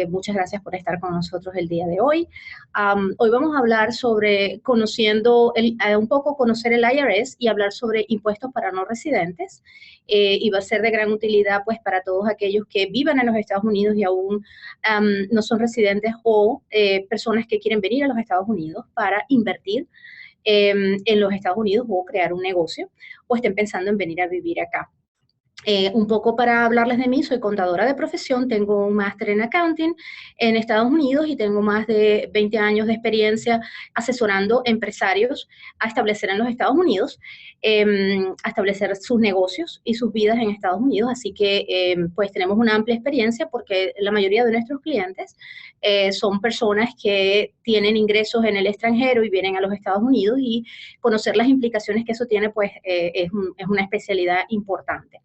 Muchas gracias por estar con nosotros el día de hoy. Hoy vamos a hablar sobre un poco conocer el IRS y hablar sobre impuestos para no residentes. Y va a ser de gran utilidad pues para todos aquellos que vivan en los Estados Unidos y aún no son residentes o personas que quieren venir a los Estados Unidos para invertir en los Estados Unidos o crear un negocio o estén pensando en venir a vivir acá. Un poco para hablarles de mí, soy contadora de profesión, tengo un máster en accounting en Estados Unidos y tengo más de 20 años de experiencia asesorando empresarios a establecer en los Estados Unidos, a establecer sus negocios y sus vidas en Estados Unidos. Así que pues tenemos una amplia experiencia porque la mayoría de nuestros clientes son personas que tienen ingresos en el extranjero y vienen a los Estados Unidos, y conocer las implicaciones que eso tiene pues es una especialidad importante.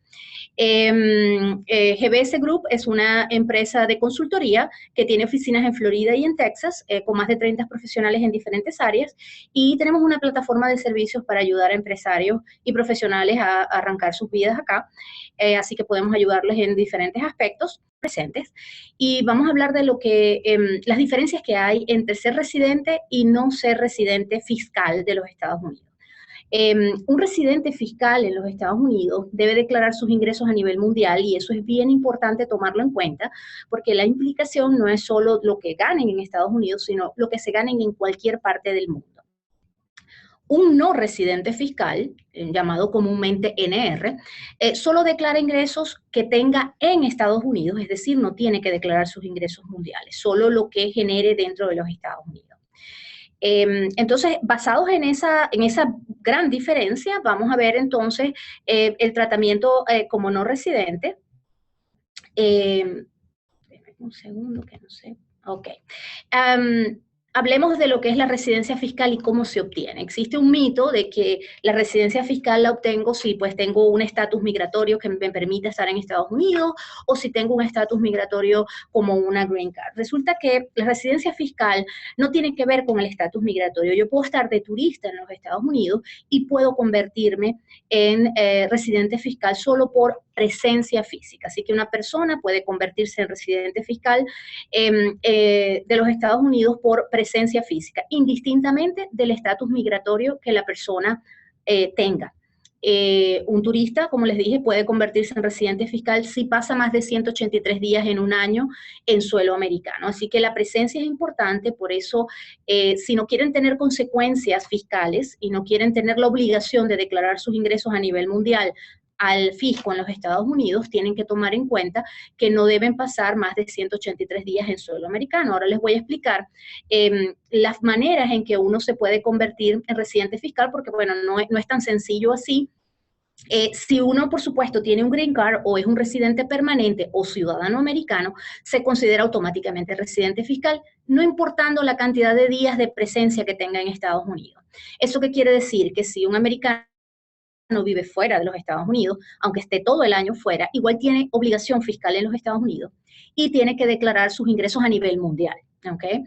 GBS Group es una empresa de consultoría que tiene oficinas en Florida y en Texas, con más de 30 profesionales en diferentes áreas, y tenemos una plataforma de servicios para ayudar a empresarios y profesionales a arrancar sus vidas acá, así que podemos ayudarles en diferentes aspectos presentes. Y vamos a hablar de las diferencias que hay entre ser residente y no ser residente fiscal de los Estados Unidos. Un residente fiscal en los Estados Unidos debe declarar sus ingresos a nivel mundial, y eso es bien importante tomarlo en cuenta, porque la implicación no es solo lo que ganen en Estados Unidos, sino lo que se ganen en cualquier parte del mundo. Un no residente fiscal, llamado comúnmente NR, solo declara ingresos que tenga en Estados Unidos, es decir, no tiene que declarar sus ingresos mundiales, solo lo que genere dentro de los Estados Unidos. Entonces, basados en esa gran diferencia, vamos a ver entonces el tratamiento como no residente. Un segundo, que no sé. Ok. Hablemos de lo que es la residencia fiscal y cómo se obtiene. Existe un mito de que la residencia fiscal la obtengo si pues tengo un estatus migratorio que me permite estar en Estados Unidos, o si tengo un estatus migratorio como una green card. Resulta que la residencia fiscal no tiene que ver con el estatus migratorio. Yo puedo estar de turista en los Estados Unidos y puedo convertirme en residente fiscal solo por presencia física. Así que una persona puede convertirse en residente fiscal de los Estados Unidos por presencia física, indistintamente del estatus migratorio que la persona tenga. Un turista, como les dije, puede convertirse en residente fiscal si pasa más de 183 días en un año en suelo americano. Así que la presencia es importante. Por eso, si no quieren tener consecuencias fiscales y no quieren tener la obligación de declarar sus ingresos a nivel mundial al fisco en los Estados Unidos, tienen que tomar en cuenta que no deben pasar más de 183 días en suelo americano. Ahora les voy a explicar las maneras en que uno se puede convertir en residente fiscal, porque bueno, no es tan sencillo así. Si uno, por supuesto, tiene un green card o es un residente permanente o ciudadano americano, se considera automáticamente residente fiscal, no importando la cantidad de días de presencia que tenga en Estados Unidos. ¿Eso qué quiere decir? Que si un americano no vive fuera de los Estados Unidos, aunque esté todo el año fuera, igual tiene obligación fiscal en los Estados Unidos y tiene que declarar sus ingresos a nivel mundial. ¿Okay?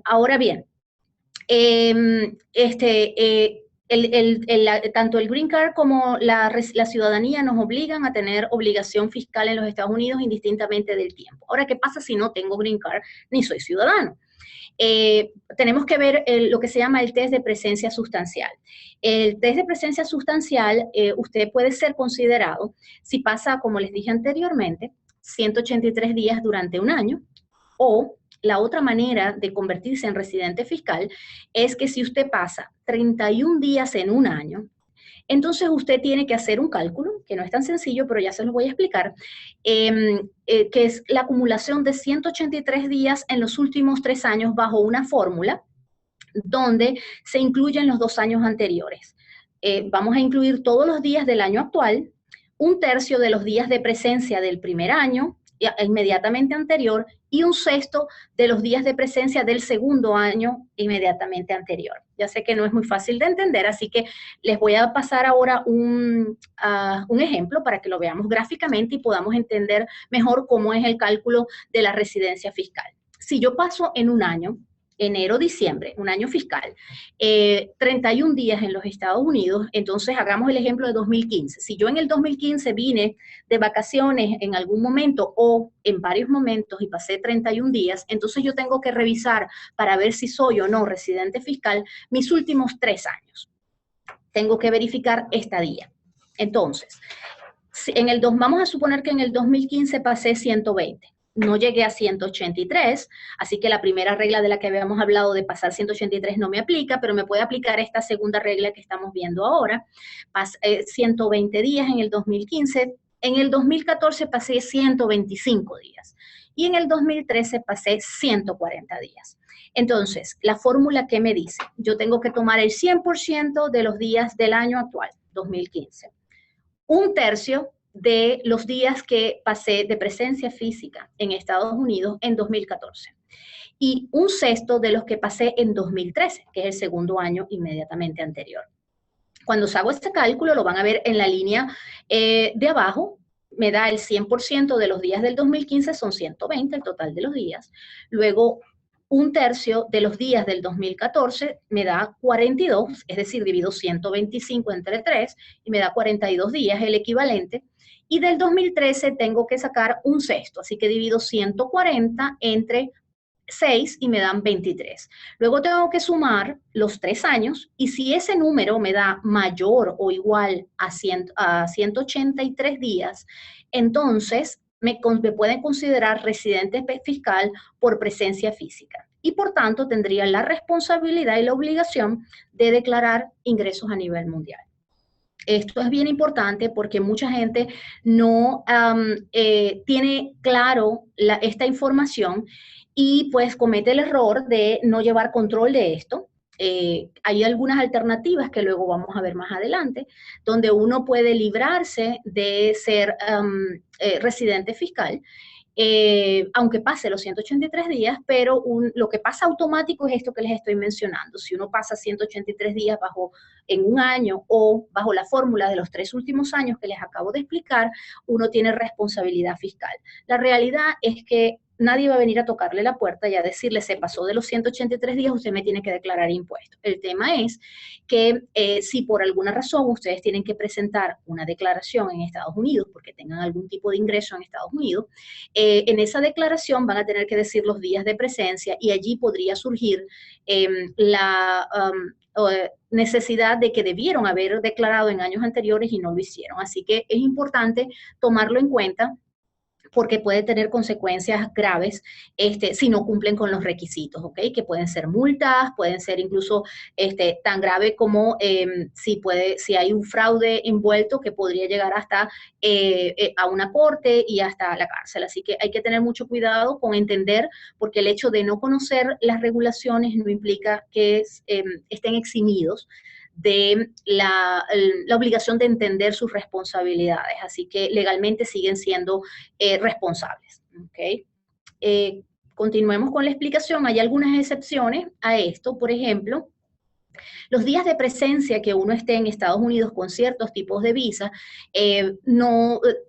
Ahora bien, tanto el Green Card como la ciudadanía nos obligan a tener obligación fiscal en los Estados Unidos indistintamente del tiempo. Ahora, ¿qué pasa si no tengo Green Card ni soy ciudadano? Tenemos que ver lo que se llama el test de presencia sustancial. El test de presencia sustancial, usted puede ser considerado si pasa, como les dije anteriormente, 183 días durante un año, o la otra manera de convertirse en residente fiscal es que si usted pasa 31 días en un año, entonces usted tiene que hacer un cálculo, que no es tan sencillo, pero ya se los voy a explicar, que es la acumulación de 183 días en los últimos 3 años bajo una fórmula donde se incluyen los 2 años anteriores. Vamos a incluir todos los días del año actual, 1/3 de los días de presencia del primer año inmediatamente anterior y 1/6 de los días de presencia del segundo año inmediatamente anterior. Ya sé que no es muy fácil de entender, así que les voy a pasar ahora un ejemplo para que lo veamos gráficamente y podamos entender mejor cómo es el cálculo de la residencia fiscal. Si yo paso en un año enero, diciembre, un año fiscal, 31 días en los Estados Unidos, entonces hagamos el ejemplo de 2015. Si yo en el 2015 vine de vacaciones en algún momento o en varios momentos y pasé 31 días, entonces yo tengo que revisar para ver si soy o no residente fiscal mis últimos 3 años. Tengo que verificar estadía. Entonces, vamos a suponer que en el 2015 pasé 120. No llegué a 183, así que la primera regla de la que habíamos hablado de pasar 183 no me aplica, pero me puede aplicar esta segunda regla que estamos viendo ahora. 120 días en el 2015, en el 2014 pasé 125 días y en el 2013 pasé 140 días. Entonces, la fórmula que me dice, yo tengo que tomar el 100% de los días del año actual, 2015. Un tercio de los días que pasé de presencia física en Estados Unidos en 2014 y un sexto de los que pasé en 2013, que es el segundo año inmediatamente anterior. Cuando hago este cálculo, lo van a ver en la línea de abajo, me da el 100% de los días del 2015, son 120 el total de los días. Luego, un tercio de los días del 2014 me da 42, es decir, divido 125 entre 3 y me da 42 días, el equivalente. Y del 2013 tengo que sacar un sexto, así que divido 140 entre 6 y me dan 23. Luego tengo que sumar los 3 años y si ese número me da mayor o igual a 183 días, entonces me pueden considerar residente fiscal por presencia física y por tanto tendría la responsabilidad y la obligación de declarar ingresos a nivel mundial. Esto es bien importante porque mucha gente no tiene claro esta información y pues comete el error de no llevar control de esto. Hay algunas alternativas que luego vamos a ver más adelante, donde uno puede librarse de ser residente fiscal, aunque pase los 183 días, pero lo que pasa automático es esto que les estoy mencionando. Si uno pasa 183 días en un año o bajo la fórmula de los 3 últimos años que les acabo de explicar, uno tiene responsabilidad fiscal. La realidad es que nadie va a venir a tocarle la puerta y a decirle, se pasó de los 183 días, usted me tiene que declarar impuestos. El tema es que si por alguna razón ustedes tienen que presentar una declaración en Estados Unidos, porque tengan algún tipo de ingreso en Estados Unidos, en esa declaración van a tener que decir los días de presencia y allí podría surgir la necesidad de que debieron haber declarado en años anteriores y no lo hicieron. Así que es importante tomarlo en cuenta porque puede tener consecuencias graves si no cumplen con los requisitos, ¿ok? Que pueden ser multas, pueden ser incluso tan grave como si hay un fraude envuelto que podría llegar hasta a una corte y hasta la cárcel. Así que hay que tener mucho cuidado con entender, porque el hecho de no conocer las regulaciones no implica que estén eximidos de la obligación de entender sus responsabilidades, así que legalmente siguen siendo responsables. ¿Okay? Continuemos con la explicación. Hay algunas excepciones a esto, por ejemplo, los días de presencia que uno esté en Estados Unidos con ciertos tipos de visa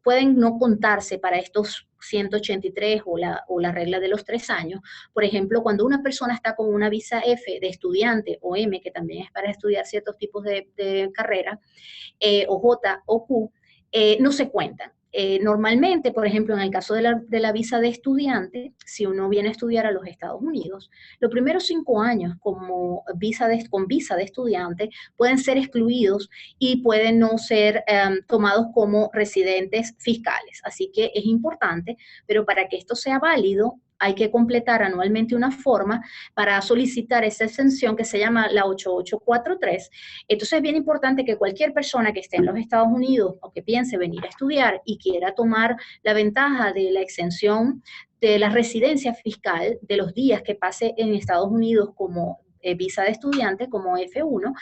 pueden no contarse para estos 183 o la regla de los 3 años. Por ejemplo, cuando una persona está con una visa F de estudiante o M, que también es para estudiar ciertos tipos de carrera, o J o Q, no se cuentan. Normalmente, por ejemplo, en el caso de la visa de estudiante, si uno viene a estudiar a los Estados Unidos, los primeros 5 años con visa de estudiante pueden ser excluidos y pueden no ser tomados como residentes fiscales. Así que es importante, pero para que esto sea válido, hay que completar anualmente una forma para solicitar esa exención que se llama la 8843. Entonces es bien importante que cualquier persona que esté en los Estados Unidos o que piense venir a estudiar y quiera tomar la ventaja de la exención de la residencia fiscal de los días que pase en Estados Unidos como visa de estudiante, como F1,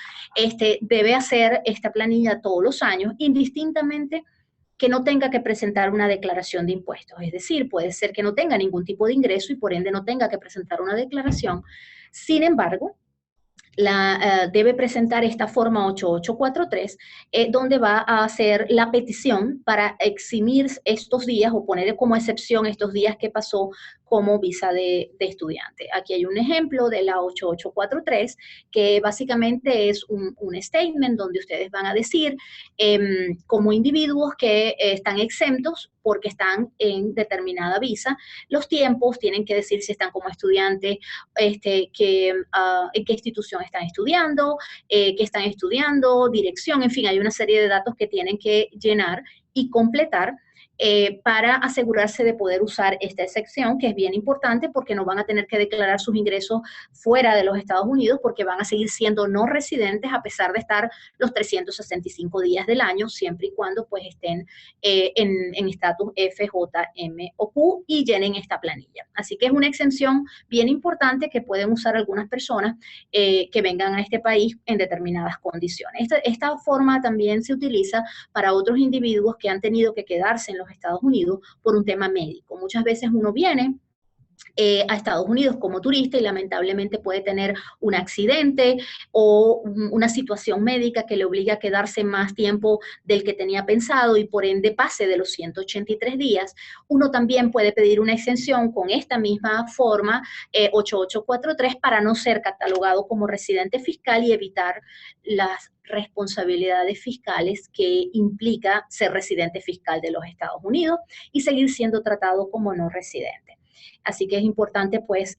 debe hacer esta planilla todos los años, indistintamente que no tenga que presentar una declaración de impuestos. Es decir, puede ser que no tenga ningún tipo de ingreso y por ende no tenga que presentar una declaración. Sin embargo, debe presentar esta forma 8843, donde va a hacer la petición para eximir estos días o poner como excepción estos días que pasó como visa de estudiante. Aquí hay un ejemplo de la 8843, que básicamente es un statement donde ustedes van a decir como individuos que están exentos porque están en determinada visa, los tiempos, tienen que decir si están como estudiantes, en qué institución están estudiando, qué están estudiando, dirección, en fin, hay una serie de datos que tienen que llenar y completar para asegurarse de poder usar esta excepción, que es bien importante porque no van a tener que declarar sus ingresos fuera de los Estados Unidos porque van a seguir siendo no residentes a pesar de estar los 365 días del año, siempre y cuando pues estén en estatus F, J, M o Q y llenen esta planilla. Así que es una exención bien importante que pueden usar algunas personas que vengan a este país en determinadas condiciones. Esta forma también se utiliza para otros individuos que han tenido que quedarse en los Estados Unidos por un tema médico. Muchas veces uno viene a Estados Unidos como turista y lamentablemente puede tener un accidente o una situación médica que le obliga a quedarse más tiempo del que tenía pensado y por ende pase de los 183 días. Uno también puede pedir una exención con esta misma forma 8843 para no ser catalogado como residente fiscal y evitar las responsabilidades fiscales que implica ser residente fiscal de los Estados Unidos y seguir siendo tratado como no residente. Así que es importante pues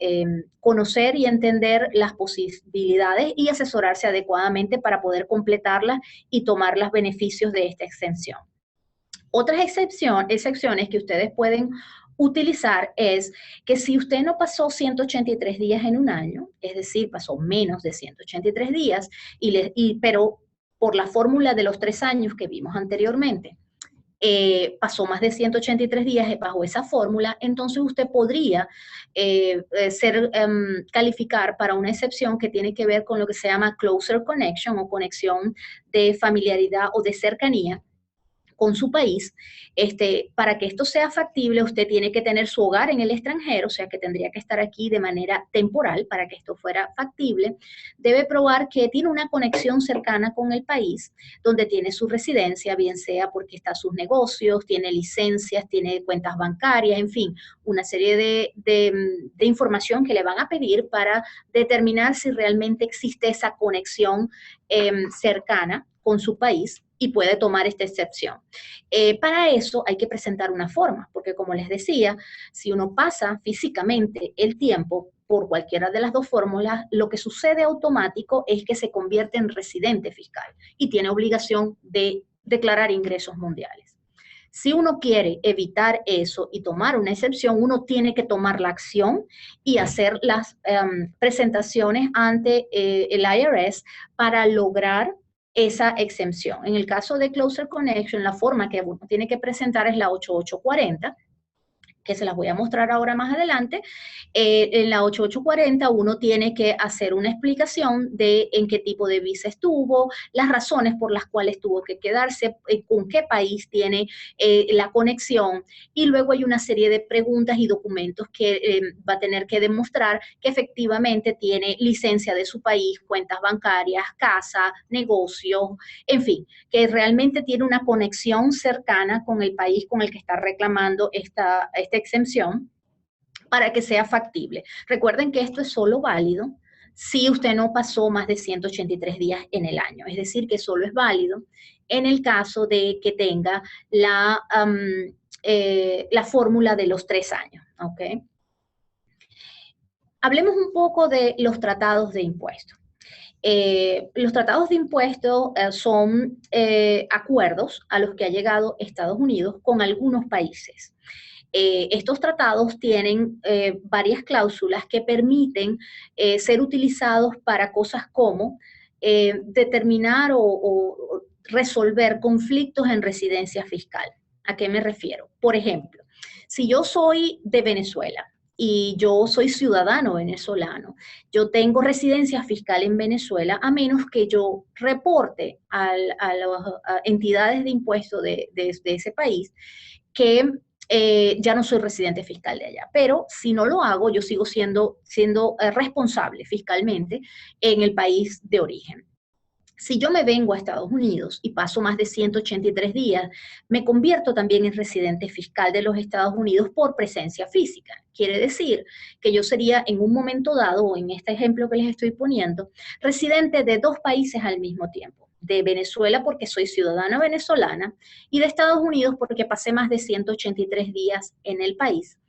conocer y entender las posibilidades y asesorarse adecuadamente para poder completarlas y tomar los beneficios de esta exención. Otras excepciones que ustedes pueden utilizar es que si usted no pasó 183 días en un año, es decir, pasó menos de 183 días, pero por la fórmula de los 3 años que vimos anteriormente, pasó más de 183 días bajo esa fórmula, entonces usted podría calificar para una excepción que tiene que ver con lo que se llama closer connection o conexión de familiaridad o de cercanía con su país. Para que esto sea factible, usted tiene que tener su hogar en el extranjero, o sea que tendría que estar aquí de manera temporal para que esto fuera factible. Debe probar que tiene una conexión cercana con el país, donde tiene su residencia, bien sea porque está sus negocios, tiene licencias, tiene cuentas bancarias, en fin, una serie de información que le van a pedir para determinar si realmente existe esa conexión cercana con su país y puede tomar esta excepción. Para eso hay que presentar una forma, porque como les decía, si uno pasa físicamente el tiempo por cualquiera de las dos fórmulas, lo que sucede automático es que se convierte en residente fiscal y tiene obligación de declarar ingresos mundiales. Si uno quiere evitar eso y tomar una excepción, uno tiene que tomar la acción y hacer las presentaciones ante el IRS para lograr esa exención. En el caso de Closer Connection, la forma que uno tiene que presentar es la 8840, que se las voy a mostrar ahora más adelante. En la 8840 uno tiene que hacer una explicación de en qué tipo de visa estuvo, las razones por las cuales tuvo que quedarse, con qué país tiene la conexión, y luego hay una serie de preguntas y documentos que va a tener que demostrar que efectivamente tiene licencia de su país, cuentas bancarias, casa, negocios, en fin, que realmente tiene una conexión cercana con el país con el que está reclamando esta exención para que sea factible. Recuerden que esto es solo válido si usted no pasó más de 183 días en el año, es decir, que solo es válido en el caso de que tenga la fórmula de los 3 años, ¿ok? Hablemos un poco de los tratados de impuestos. Los tratados de impuestos son acuerdos a los que ha llegado Estados Unidos con algunos países. Estos tratados tienen varias cláusulas que permiten ser utilizados para cosas como determinar o resolver conflictos en residencia fiscal. ¿A qué me refiero? Por ejemplo, si yo soy de Venezuela y yo soy ciudadano venezolano, yo tengo residencia fiscal en Venezuela, a menos que yo reporte a las entidades de impuestos de ese país que ya no soy residente fiscal de allá. Pero si no lo hago, yo sigo siendo responsable fiscalmente en el país de origen. Si yo me vengo a Estados Unidos y paso más de 183 días, me convierto también en residente fiscal de los Estados Unidos por presencia física. Quiere decir que yo sería en un momento dado, o en este ejemplo que les estoy poniendo, residente de dos países al mismo tiempo. De Venezuela porque soy ciudadana venezolana y de Estados Unidos porque pasé más de 183 días en el país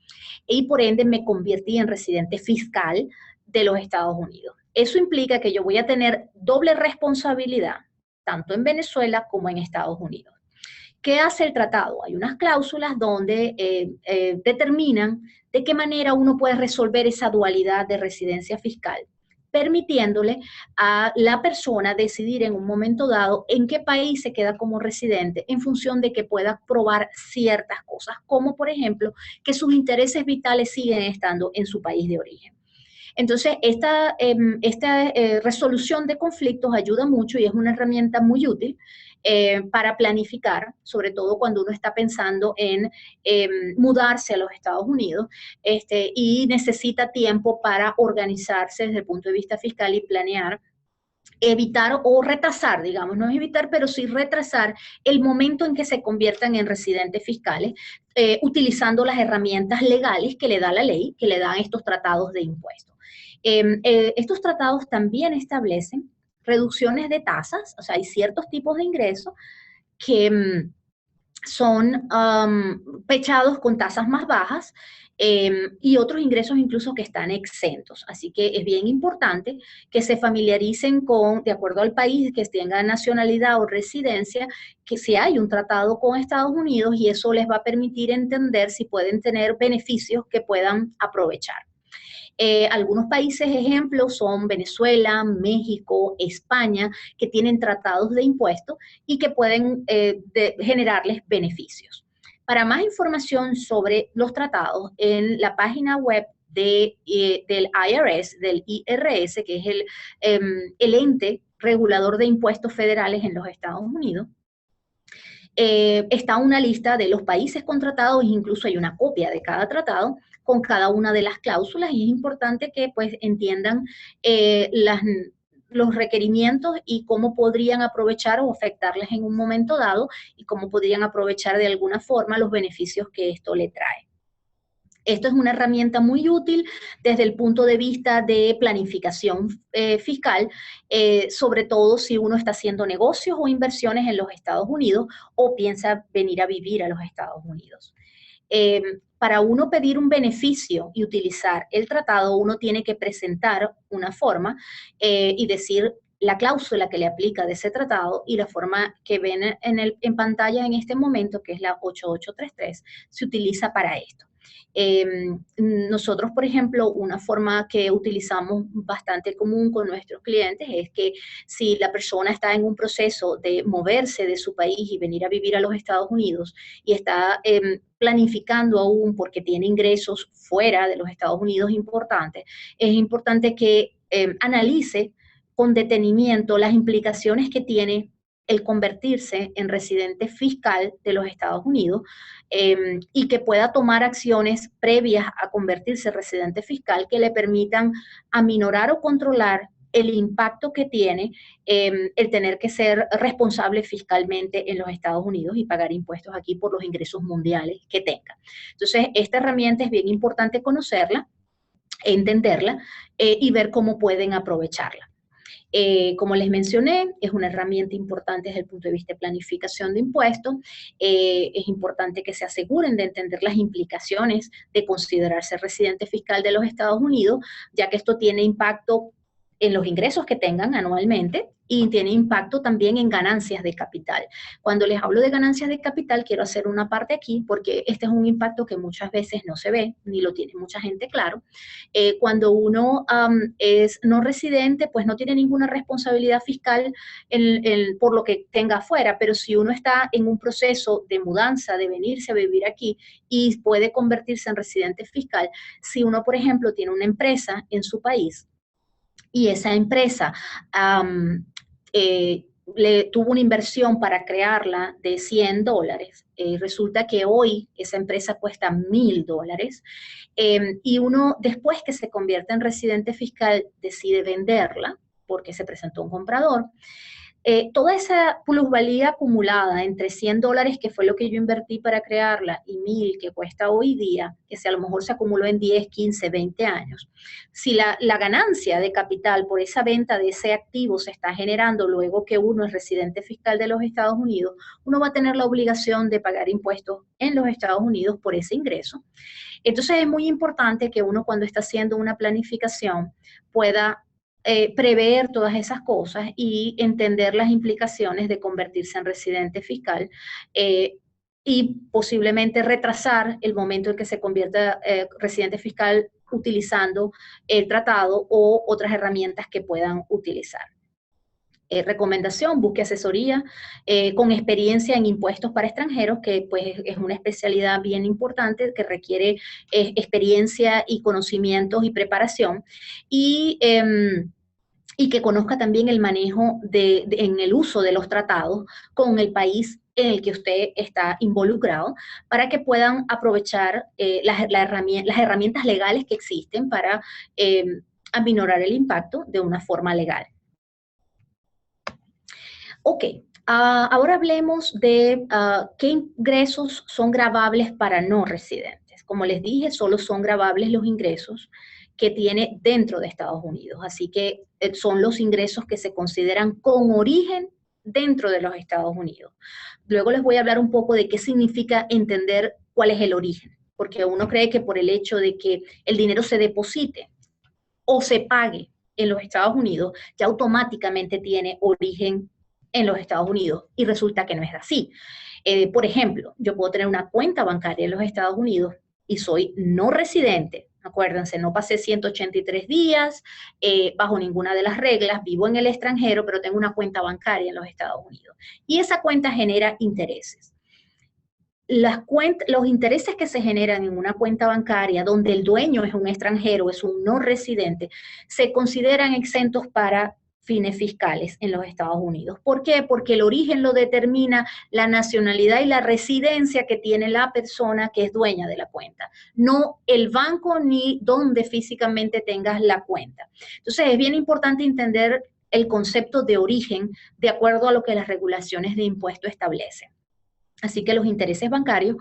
y por ende me convertí en residente fiscal de los Estados Unidos. Eso implica que yo voy a tener doble responsabilidad, tanto en Venezuela como en Estados Unidos. ¿Qué hace el tratado? Hay unas cláusulas donde determinan de qué manera uno puede resolver esa dualidad de residencia fiscal, permitiéndole a la persona decidir en un momento dado en qué país se queda como residente en función de que pueda probar ciertas cosas, como por ejemplo que sus intereses vitales siguen estando en su país de origen. Entonces, esta resolución de conflictos ayuda mucho y es una herramienta muy útil para planificar, sobre todo cuando uno está pensando en mudarse a los Estados Unidos y necesita tiempo para organizarse desde el punto de vista fiscal y planear, evitar o retrasar, digamos, no es evitar, pero sí retrasar el momento en que se conviertan en residentes fiscales, utilizando las herramientas legales que le da la ley, que le dan estos tratados de impuestos. Estos tratados también establecen reducciones de tasas, o sea, hay ciertos tipos de ingresos que son pechados con tasas más bajas y otros ingresos incluso que están exentos. Así que es bien importante que se familiaricen con, de acuerdo al país, que tenga nacionalidad o residencia, que si hay un tratado con Estados Unidos y eso les va a permitir entender si pueden tener beneficios que puedan aprovechar. Algunos países ejemplos son Venezuela, México, España, que tienen tratados de impuestos y que pueden generarles beneficios. Para más información sobre los tratados, en la página web del IRS, que es el ente regulador de impuestos federales en los Estados Unidos, está una lista de los países contratados, incluso hay una copia de cada tratado con cada una de las cláusulas y es importante que pues entiendan los requerimientos y cómo podrían aprovechar o afectarles en un momento dado y cómo podrían aprovechar de alguna forma los beneficios que esto le trae. Esto es una herramienta muy útil desde el punto de vista de planificación fiscal, sobre todo si uno está haciendo negocios o inversiones en los Estados Unidos o piensa venir a vivir a los Estados Unidos. Para uno pedir un beneficio y utilizar el tratado, uno tiene que presentar una forma y decir la cláusula que le aplica de ese tratado y la forma que ven en pantalla en este momento, que es la 8833, se utiliza para esto. Nosotros, por ejemplo, una forma que utilizamos bastante común con nuestros clientes es que si la persona está en un proceso de moverse de su país y venir a vivir a los Estados Unidos y está planificando aún porque tiene ingresos fuera de los Estados Unidos importantes, es importante que analice con detenimiento las implicaciones que tiene el convertirse en residente fiscal de los Estados Unidos y que pueda tomar acciones previas a convertirse en residente fiscal que le permitan aminorar o controlar el impacto que tiene el tener que ser responsable fiscalmente en los Estados Unidos y pagar impuestos aquí por los ingresos mundiales que tenga. Entonces, esta herramienta es bien importante conocerla, entenderla y ver cómo pueden aprovecharla. Como les mencioné, es una herramienta importante desde el punto de vista de planificación de impuestos. Es importante que se aseguren de entender las implicaciones de considerarse residente fiscal de los Estados Unidos, ya que esto tiene impacto en los ingresos que tengan anualmente y tiene impacto también en ganancias de capital. Cuando les hablo de ganancias de capital, quiero hacer una parte aquí porque este es un impacto que muchas veces no se ve, ni lo tiene mucha gente claro. Cuando uno es no residente, pues no tiene ninguna responsabilidad fiscal por lo que tenga afuera, pero si uno está en un proceso de mudanza, de venirse a vivir aquí y puede convertirse en residente fiscal, si uno, por ejemplo, tiene una empresa en su país, y esa empresa tuvo una inversión para crearla de $100, resulta que hoy esa empresa cuesta $1,000 y uno después que se convierte en residente fiscal decide venderla porque se presentó un comprador, Toda esa plusvalía acumulada entre $100, que fue lo que yo invertí para crearla, y 1.000 que cuesta hoy día, que a lo mejor se acumuló en 10, 15, 20 años, si la ganancia de capital por esa venta de ese activo se está generando luego que uno es residente fiscal de los Estados Unidos, uno va a tener la obligación de pagar impuestos en los Estados Unidos por ese ingreso. Entonces es muy importante que uno, cuando está haciendo una planificación, pueda prever todas esas cosas y entender las implicaciones de convertirse en residente fiscal, y posiblemente retrasar el momento en que se convierta residente fiscal utilizando el tratado o otras herramientas que puedan utilizar. Recomendación: busque asesoría con experiencia en impuestos para extranjeros, que pues es una especialidad bien importante que requiere experiencia y conocimientos y preparación, y que conozca también el manejo en el uso de los tratados con el país en el que usted está involucrado, para que puedan aprovechar las herramientas legales que existen para aminorar el impacto de una forma legal. Ok, ahora hablemos de qué ingresos son gravables para no residentes. Como les dije, solo son gravables los ingresos que tiene dentro de Estados Unidos. Así que son los ingresos que se consideran con origen dentro de los Estados Unidos. Luego les voy a hablar un poco de qué significa entender cuál es el origen, porque uno cree que por el hecho de que el dinero se deposite o se pague en los Estados Unidos, ya automáticamente tiene origen en los Estados Unidos, y resulta que no es así. Por ejemplo, yo puedo tener una cuenta bancaria en los Estados Unidos y soy no residente. Acuérdense, no pasé 183 días bajo ninguna de las reglas, vivo en el extranjero, pero tengo una cuenta bancaria en los Estados Unidos. Y esa cuenta genera intereses. Los intereses que se generan en una cuenta bancaria donde el dueño es un extranjero, es un no residente, se consideran exentos para fines fiscales en los Estados Unidos. ¿Por qué? Porque el origen lo determina la nacionalidad y la residencia que tiene la persona que es dueña de la cuenta, no el banco ni donde físicamente tengas la cuenta. Entonces es bien importante entender el concepto de origen de acuerdo a lo que las regulaciones de impuesto establecen. Así que los intereses bancarios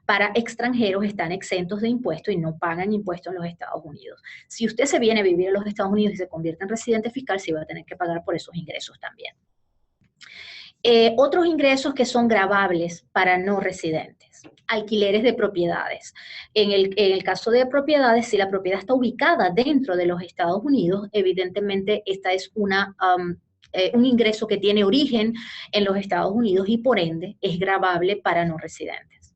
para extranjeros están exentos de impuestos y no pagan impuestos en los Estados Unidos. Si usted se viene a vivir a los Estados Unidos y se convierte en residente fiscal, sí va a tener que pagar por esos ingresos también. Otros ingresos que son gravables para no residentes: alquileres de propiedades. En el caso de propiedades, si la propiedad está ubicada dentro de los Estados Unidos, evidentemente esta es un ingreso que tiene origen en los Estados Unidos y por ende es gravable para no residentes.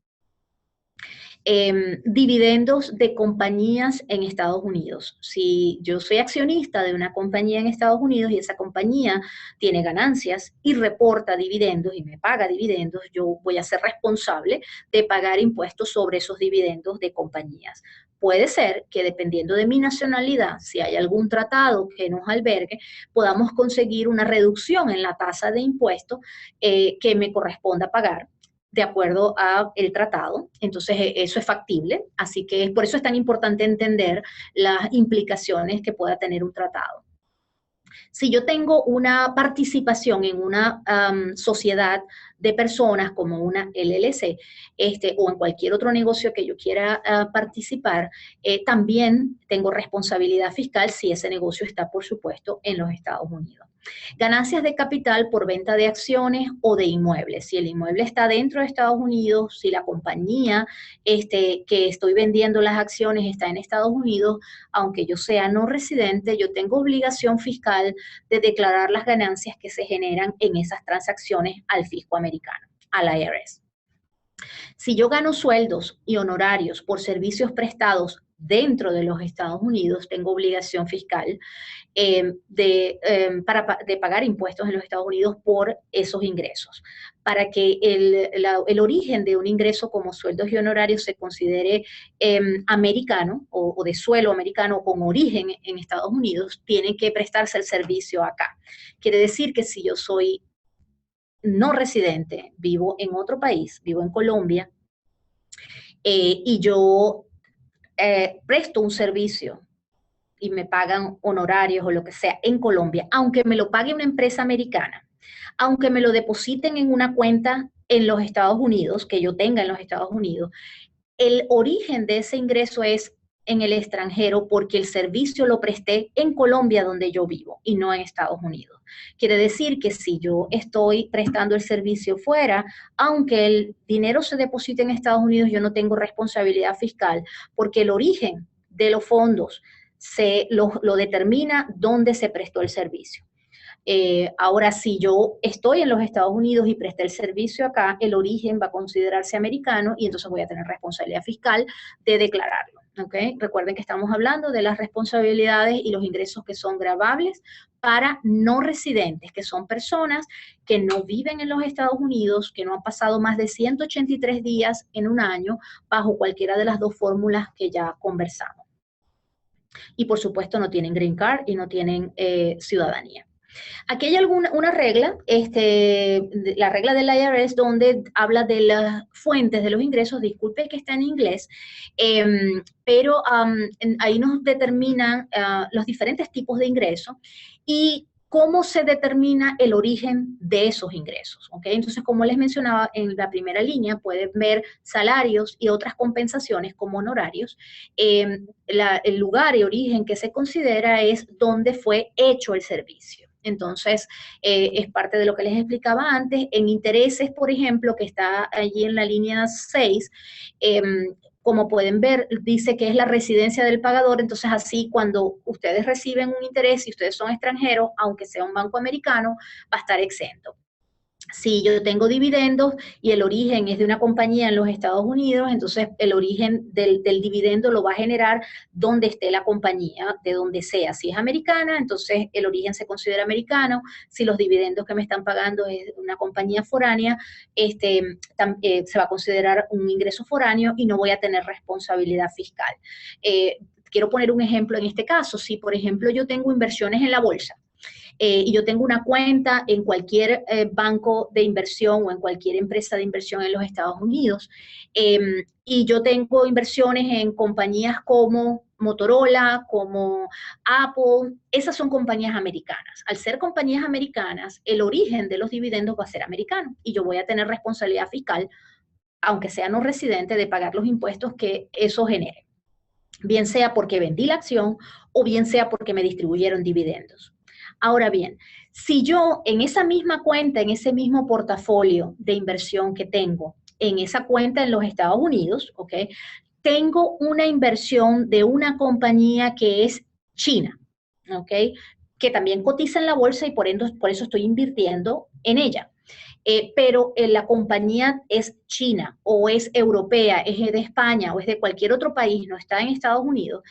Dividendos de compañías en Estados Unidos. Si yo soy accionista de una compañía en Estados Unidos y esa compañía tiene ganancias y reporta dividendos y me paga dividendos, yo voy a ser responsable de pagar impuestos sobre esos dividendos de compañías. Puede ser que, dependiendo de mi nacionalidad, si hay algún tratado que nos albergue, podamos conseguir una reducción en la tasa de impuestos que me corresponda pagar de acuerdo al tratado. Entonces eso es factible, así que por eso es tan importante entender las implicaciones que pueda tener un tratado. Si yo tengo una participación en una sociedad de personas como una LLC, o en cualquier otro negocio que yo quiera participar, también tengo responsabilidad fiscal si ese negocio está, por supuesto, en los Estados Unidos. Ganancias de capital por venta de acciones o de inmuebles. Si el inmueble está dentro de Estados Unidos, si la compañía que estoy vendiendo las acciones está en Estados Unidos, aunque yo sea no residente, yo tengo obligación fiscal de declarar las ganancias que se generan en esas transacciones al fisco americano, al IRS. Si yo gano sueldos y honorarios por servicios prestados dentro de los Estados Unidos, tengo obligación fiscal de pagar impuestos en los Estados Unidos por esos ingresos. Para que el origen de un ingreso como sueldos y honorarios se considere americano o de suelo americano con origen en Estados Unidos, tiene que prestarse el servicio acá. Quiere decir que si yo soy no residente, vivo en otro país, vivo en Colombia, y yo presto un servicio y me pagan honorarios o lo que sea en Colombia, aunque me lo pague una empresa americana, aunque me lo depositen en una cuenta en los Estados Unidos, que yo tenga en los Estados Unidos, el origen de ese ingreso es en el extranjero porque el servicio lo presté en Colombia donde yo vivo y no en Estados Unidos. Quiere decir que si yo estoy prestando el servicio fuera, aunque el dinero se deposite en Estados Unidos, yo no tengo responsabilidad fiscal porque el origen de los fondos lo determina dónde se prestó el servicio. Ahora, si yo estoy en los Estados Unidos y presté el servicio acá, el origen va a considerarse americano y entonces voy a tener responsabilidad fiscal de declararlo. ¿Okay? Recuerden que estamos hablando de las responsabilidades y los ingresos que son gravables para no residentes, que son personas que no viven en los Estados Unidos, que no han pasado más de 183 días en un año bajo cualquiera de las dos fórmulas que ya conversamos. Y por supuesto no tienen green card y no tienen ciudadanía. Aquí hay una regla, la regla del IRS, donde habla de las fuentes de los ingresos. Disculpe que está en inglés, pero ahí nos determinan los diferentes tipos de ingresos y cómo se determina el origen de esos ingresos. ¿Okay? Entonces, como les mencionaba en la primera línea, pueden ver salarios y otras compensaciones como honorarios. El lugar y origen que se considera es donde fue hecho el servicio. Entonces, es parte de lo que les explicaba antes. En intereses, por ejemplo, que está allí en la línea 6, como pueden ver, dice que es la residencia del pagador. Entonces, así cuando ustedes reciben un interés y ustedes son extranjeros, aunque sea un banco americano, va a estar exento. Si yo tengo dividendos y el origen es de una compañía en los Estados Unidos, entonces el origen del dividendo lo va a generar donde esté la compañía, de donde sea. Si es americana, entonces el origen se considera americano. Si los dividendos que me están pagando es de una compañía foránea, se va a considerar un ingreso foráneo y no voy a tener responsabilidad fiscal. Quiero poner un ejemplo en este caso. Si, por ejemplo, yo tengo inversiones en la bolsa, y yo tengo una cuenta en cualquier banco de inversión o en cualquier empresa de inversión en los Estados Unidos, y yo tengo inversiones en compañías como Motorola, como Apple. Esas son compañías americanas. Al ser compañías americanas, el origen de los dividendos va a ser americano y yo voy a tener responsabilidad fiscal, aunque sea no residente, de pagar los impuestos que eso genere, bien sea porque vendí la acción o bien sea porque me distribuyeron dividendos. Ahora bien, si yo en esa misma cuenta, en ese mismo portafolio de inversión que tengo, en esa cuenta en los Estados Unidos, ¿ok? Tengo una inversión de una compañía que es china, ¿ok? Que también cotiza en la bolsa y por eso estoy invirtiendo en ella. Pero la compañía es china o es europea, es de España o es de cualquier otro país, no está en Estados Unidos,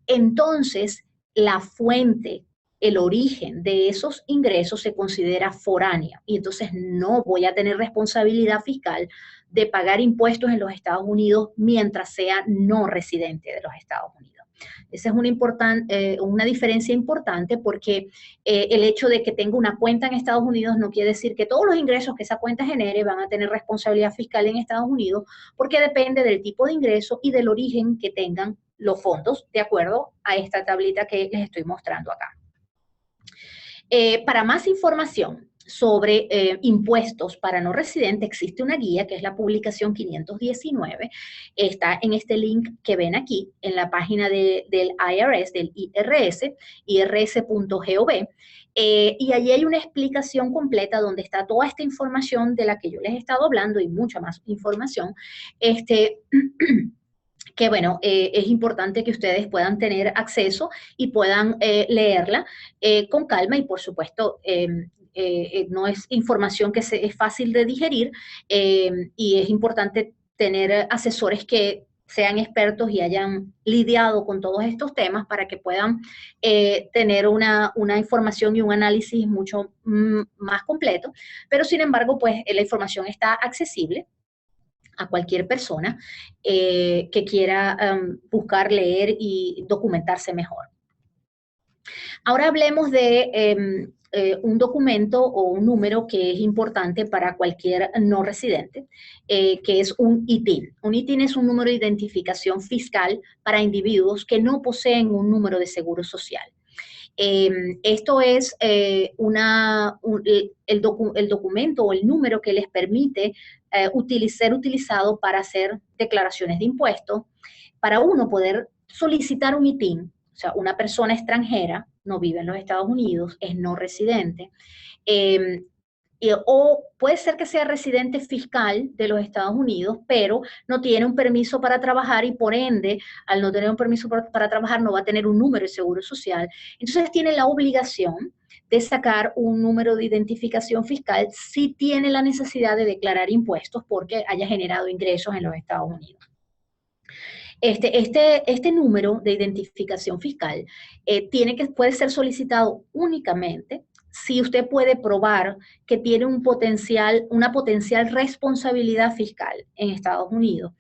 entonces la fuente, el origen de esos ingresos se considera foráneo y entonces no voy a tener responsabilidad fiscal de pagar impuestos en los Estados Unidos mientras sea no residente de los Estados Unidos. Esa es una diferencia importante porque el hecho de que tenga una cuenta en Estados Unidos no quiere decir que todos los ingresos que esa cuenta genere van a tener responsabilidad fiscal en Estados Unidos, porque depende del tipo de ingreso y del origen que tengan los fondos, de acuerdo a esta tablita que les estoy mostrando acá. Para más información sobre impuestos para no residentes, existe una guía que es la publicación 519, está en este link que ven aquí, en la página del IRS, del IRS, irs.gov, y allí hay una explicación completa donde está toda esta información de la que yo les he estado hablando y mucha más información, que bueno, es importante que ustedes puedan tener acceso y puedan leerla con calma y por supuesto no es información que es fácil de digerir y es importante tener asesores que sean expertos y hayan lidiado con todos estos temas para que puedan tener una información y un análisis mucho más completo, pero sin embargo, pues la información está accesible a cualquier persona que quiera buscar, leer y documentarse mejor. Ahora hablemos de un documento o un número que es importante para cualquier no residente, que es un ITIN. Un ITIN es un número de identificación fiscal para individuos que no poseen un número de seguro social. Esto es el documento o el número que les permite ser utilizado para hacer declaraciones de impuestos, para uno poder solicitar un ITIN, o sea, una persona extranjera, no vive en los Estados Unidos, es no residente, eh, o puede ser que sea residente fiscal de los Estados Unidos, pero no tiene un permiso para trabajar y por ende, al no tener un permiso para trabajar, no va a tener un número de seguro social. Entonces tiene la obligación de sacar un número de identificación fiscal si tiene la necesidad de declarar impuestos porque haya generado ingresos en los Estados Unidos. Este número de identificación fiscal puede ser solicitado únicamente si usted puede probar que tiene una potencial responsabilidad fiscal en Estados Unidos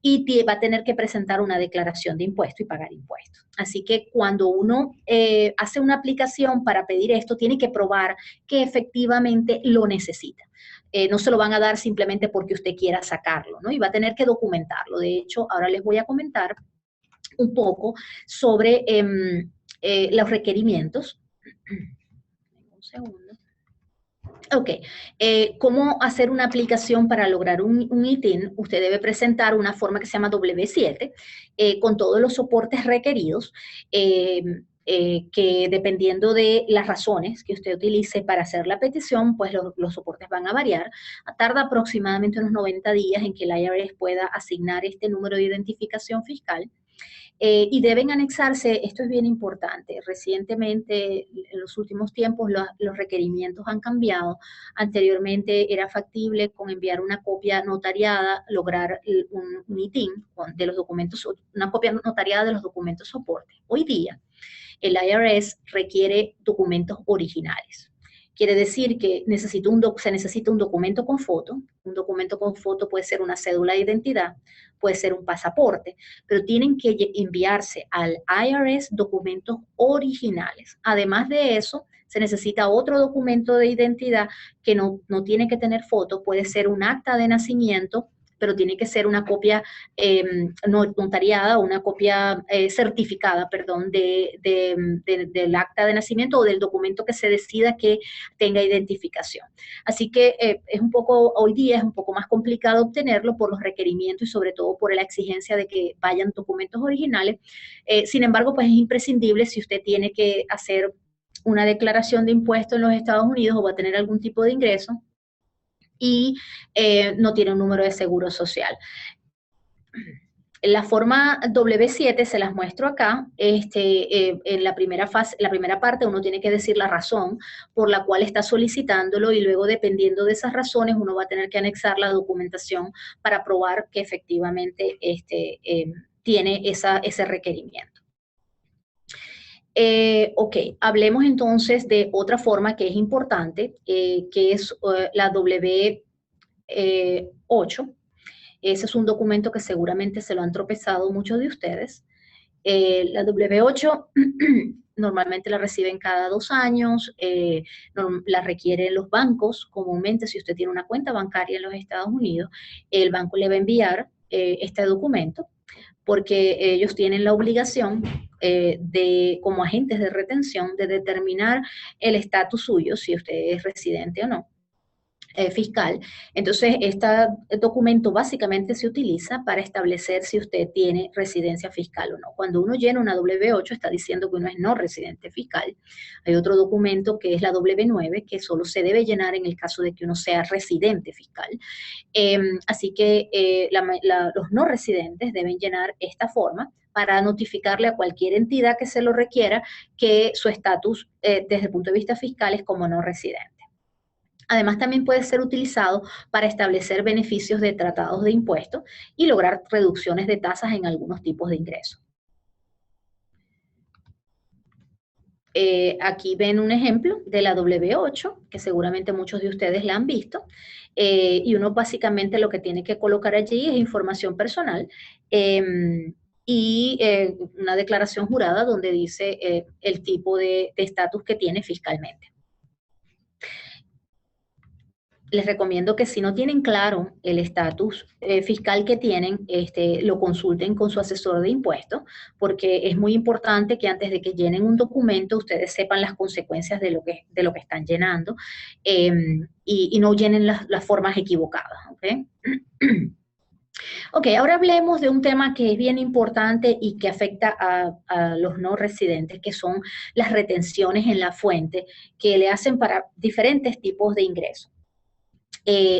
y va a tener que presentar una declaración de impuesto y pagar impuestos. Así que cuando uno hace una aplicación para pedir esto, tiene que probar que efectivamente lo necesita. No se lo van a dar simplemente porque usted quiera sacarlo, ¿no? Y va a tener que documentarlo. De hecho, ahora les voy a comentar un poco sobre los requerimientos. Un segundo. Ok, ¿cómo hacer una aplicación para lograr un ITIN? Usted debe presentar una forma que se llama W7 con todos los soportes requeridos. Que dependiendo de las razones que usted utilice para hacer la petición, pues los soportes van a variar. Tarda aproximadamente unos 90 días en que el IRS pueda asignar este número de identificación fiscal. Y deben anexarse, esto es bien importante, recientemente, en los últimos tiempos, los requerimientos han cambiado. Anteriormente era factible con enviar una copia notariada, lograr un ITIN de los documentos, una copia notariada de los documentos soporte. Hoy día, el IRS requiere documentos originales. Quiere decir que se necesita un documento con foto. Un documento con foto puede ser una cédula de identidad, puede ser un pasaporte, pero tienen que enviarse al IRS documentos originales. Además de eso, se necesita otro documento de identidad que no tiene que tener foto, puede ser un acta de nacimiento, pero tiene que ser una copia notariada o una copia certificada, perdón, del acta de nacimiento o del documento que se decida que tenga identificación. Así que hoy día es un poco más complicado obtenerlo por los requerimientos y sobre todo por la exigencia de que vayan documentos originales. Sin embargo, pues es imprescindible si usted tiene que hacer una declaración de impuestos en los Estados Unidos o va a tener algún tipo de ingreso y no tiene un número de seguro social. La forma W7 se las muestro acá. En la primera parte uno tiene que decir la razón por la cual está solicitándolo y luego dependiendo de esas razones uno va a tener que anexar la documentación para probar que efectivamente tiene ese requerimiento. Ok, hablemos entonces de otra forma que es importante, que es la W8. Ese es un documento que seguramente se lo han tropezado muchos de ustedes. La W8 normalmente la reciben cada 2 años, la requieren los bancos comúnmente. Si usted tiene una cuenta bancaria en los Estados Unidos, el banco le va a enviar este documento porque ellos tienen la obligación como agentes de retención, de determinar el estatus suyo, si usted es residente o no. Fiscal. Entonces, este documento básicamente se utiliza para establecer si usted tiene residencia fiscal o no. Cuando uno llena una W8 está diciendo que uno es no residente fiscal. Hay otro documento que es la W9 que solo se debe llenar en el caso de que uno sea residente fiscal. Así que los no residentes deben llenar esta forma para notificarle a cualquier entidad que se lo requiera que su estatus desde el punto de vista fiscal es como no residente. Además, también puede ser utilizado para establecer beneficios de tratados de impuestos y lograr reducciones de tasas en algunos tipos de ingresos. Aquí ven un ejemplo de la W8, que seguramente muchos de ustedes la han visto, y uno básicamente lo que tiene que colocar allí es información personal y una declaración jurada donde dice el tipo de estatus que tiene fiscalmente. les recomiendo que si no tienen claro el estatus fiscal que tienen, lo consulten con su asesor de impuestos, porque es muy importante que antes de que llenen un documento, ustedes sepan las consecuencias de lo que están llenando eh, y no llenen las formas equivocadas. ¿Okay? Ok, ahora hablemos de un tema que es bien importante y que afecta a los no residentes, que son las retenciones en la fuente que le hacen para diferentes tipos de ingresos.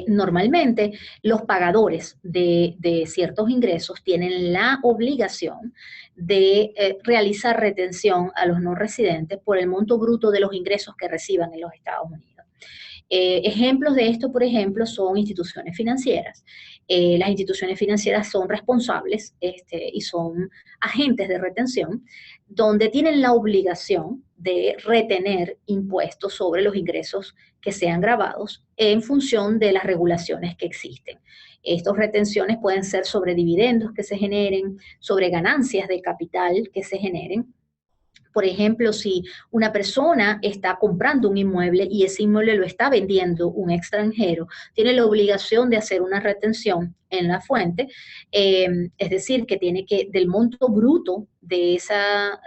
Normalmente los pagadores de ciertos ingresos tienen la obligación de realizar retención a los no residentes por el monto bruto de los ingresos que reciban en los Estados Unidos. Ejemplos de esto, por ejemplo, son instituciones financieras. Las instituciones financieras son responsables y son agentes de retención, donde tienen la obligación de retener impuestos sobre los ingresos que sean grabados en función de las regulaciones que existen. Estas retenciones pueden ser sobre dividendos que se generen, sobre ganancias de capital que se generen. Por ejemplo, si una persona está comprando un inmueble y ese inmueble lo está vendiendo un extranjero, tiene la obligación de hacer una retención en la fuente, es decir, que tiene que, del monto bruto de esa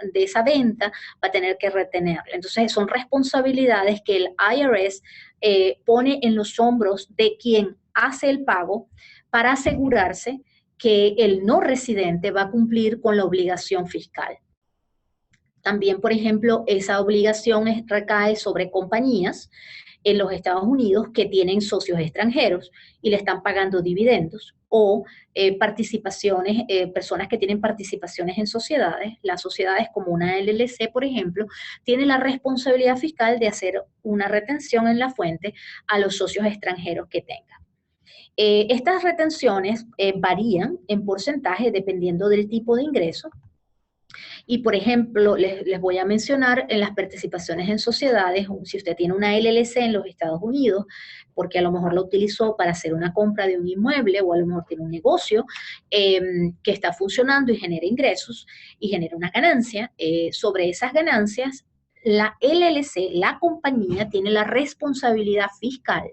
venta, va a tener que retenerla. Entonces, son responsabilidades que el IRS pone en los hombros de quien hace el pago para asegurarse que el no residente va a cumplir con la obligación fiscal. También, por ejemplo, esa obligación recae sobre compañías en los Estados Unidos que tienen socios extranjeros y le están pagando dividendos o participaciones, personas que tienen participaciones en sociedades. Las sociedades como una LLC, por ejemplo, tienen la responsabilidad fiscal de hacer una retención en la fuente a los socios extranjeros que tengan. Estas retenciones varían en porcentaje dependiendo del tipo de ingreso. Y, por ejemplo, les voy a mencionar en las participaciones en sociedades, si usted tiene una LLC en los Estados Unidos, porque a lo mejor la utilizó para hacer una compra de un inmueble o a lo mejor tiene un negocio que está funcionando y genera ingresos y genera una ganancia, sobre esas ganancias, la LLC, la compañía, tiene la responsabilidad fiscal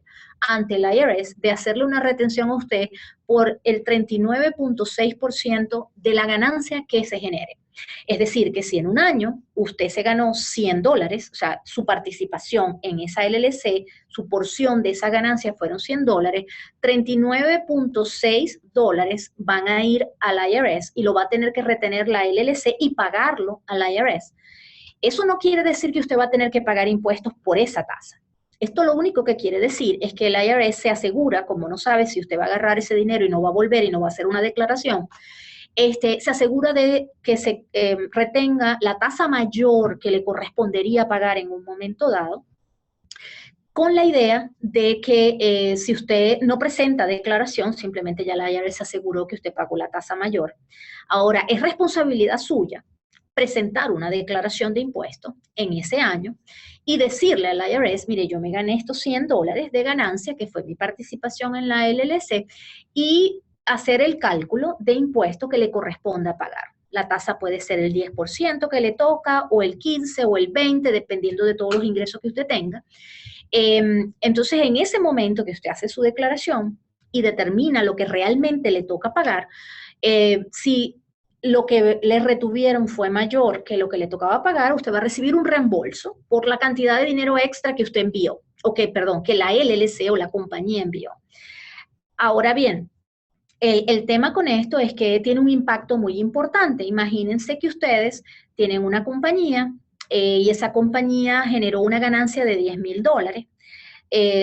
ante el IRS de hacerle una retención a usted por el 39.6% de la ganancia que se genere. Es decir, que si en un año usted se ganó $100, o sea, su participación en esa LLC, su porción de esa ganancia fueron $100, $39.6 van a ir al IRS y lo va a tener que retener la LLC y pagarlo al IRS. Eso no quiere decir que usted va a tener que pagar impuestos por esa tasa. Esto lo único que quiere decir es que el IRS se asegura, como no sabe si usted va a agarrar ese dinero y no va a volver y no va a hacer una declaración, se asegura de que se retenga la tasa mayor que le correspondería pagar en un momento dado, con la idea de que si usted no presenta declaración, simplemente ya la IRS aseguró que usted pagó la tasa mayor. Ahora, es responsabilidad suya presentar una declaración de impuestos en ese año y decirle al IRS, mire, yo me gané estos $100 de ganancia, que fue mi participación en la LLC, y hacer el cálculo de impuesto que le corresponda pagar. La tasa puede ser el 10% que le toca, o el 15% o el 20%, dependiendo de todos los ingresos que usted tenga. Entonces, en ese momento que usted hace su declaración y determina lo que realmente le toca pagar, si lo que le retuvieron fue mayor que lo que le tocaba pagar, usted va a recibir un reembolso por la cantidad de dinero extra que usted envió, que la LLC o la compañía envió. Ahora bien, el tema con esto es que tiene un impacto muy importante. Imagínense que ustedes tienen una compañía y esa compañía generó una ganancia de $10,000.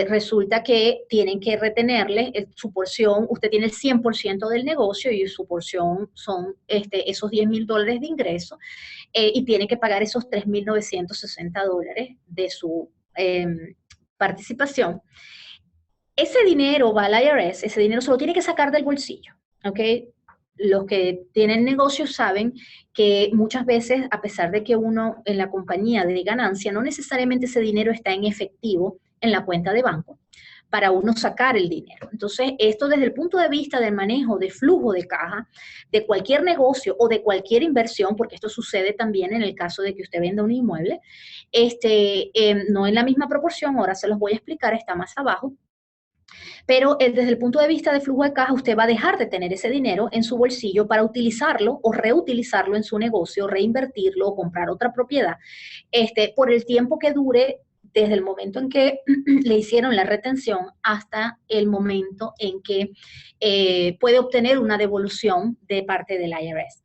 Resulta que tienen que retenerle su porción, usted tiene el 100% del negocio y su porción son esos $10,000 de ingreso y tiene que pagar esos $3,960 de su participación. Ese dinero va al IRS, ese dinero se lo tiene que sacar del bolsillo, ¿ok? Los que tienen negocios saben que muchas veces, a pesar de que uno en la compañía de ganancia, no necesariamente ese dinero está en efectivo en la cuenta de banco para uno sacar el dinero. Entonces, esto desde el punto de vista del manejo de flujo de caja de cualquier negocio o de cualquier inversión, porque esto sucede también en el caso de que usted venda un inmueble, no en la misma proporción, ahora se los voy a explicar, está más abajo. Pero desde el punto de vista de flujo de caja, usted va a dejar de tener ese dinero en su bolsillo para utilizarlo o reutilizarlo en su negocio, reinvertirlo o comprar otra propiedad, por el tiempo que dure desde el momento en que le hicieron la retención hasta el momento en que puede obtener una devolución de parte del IRS.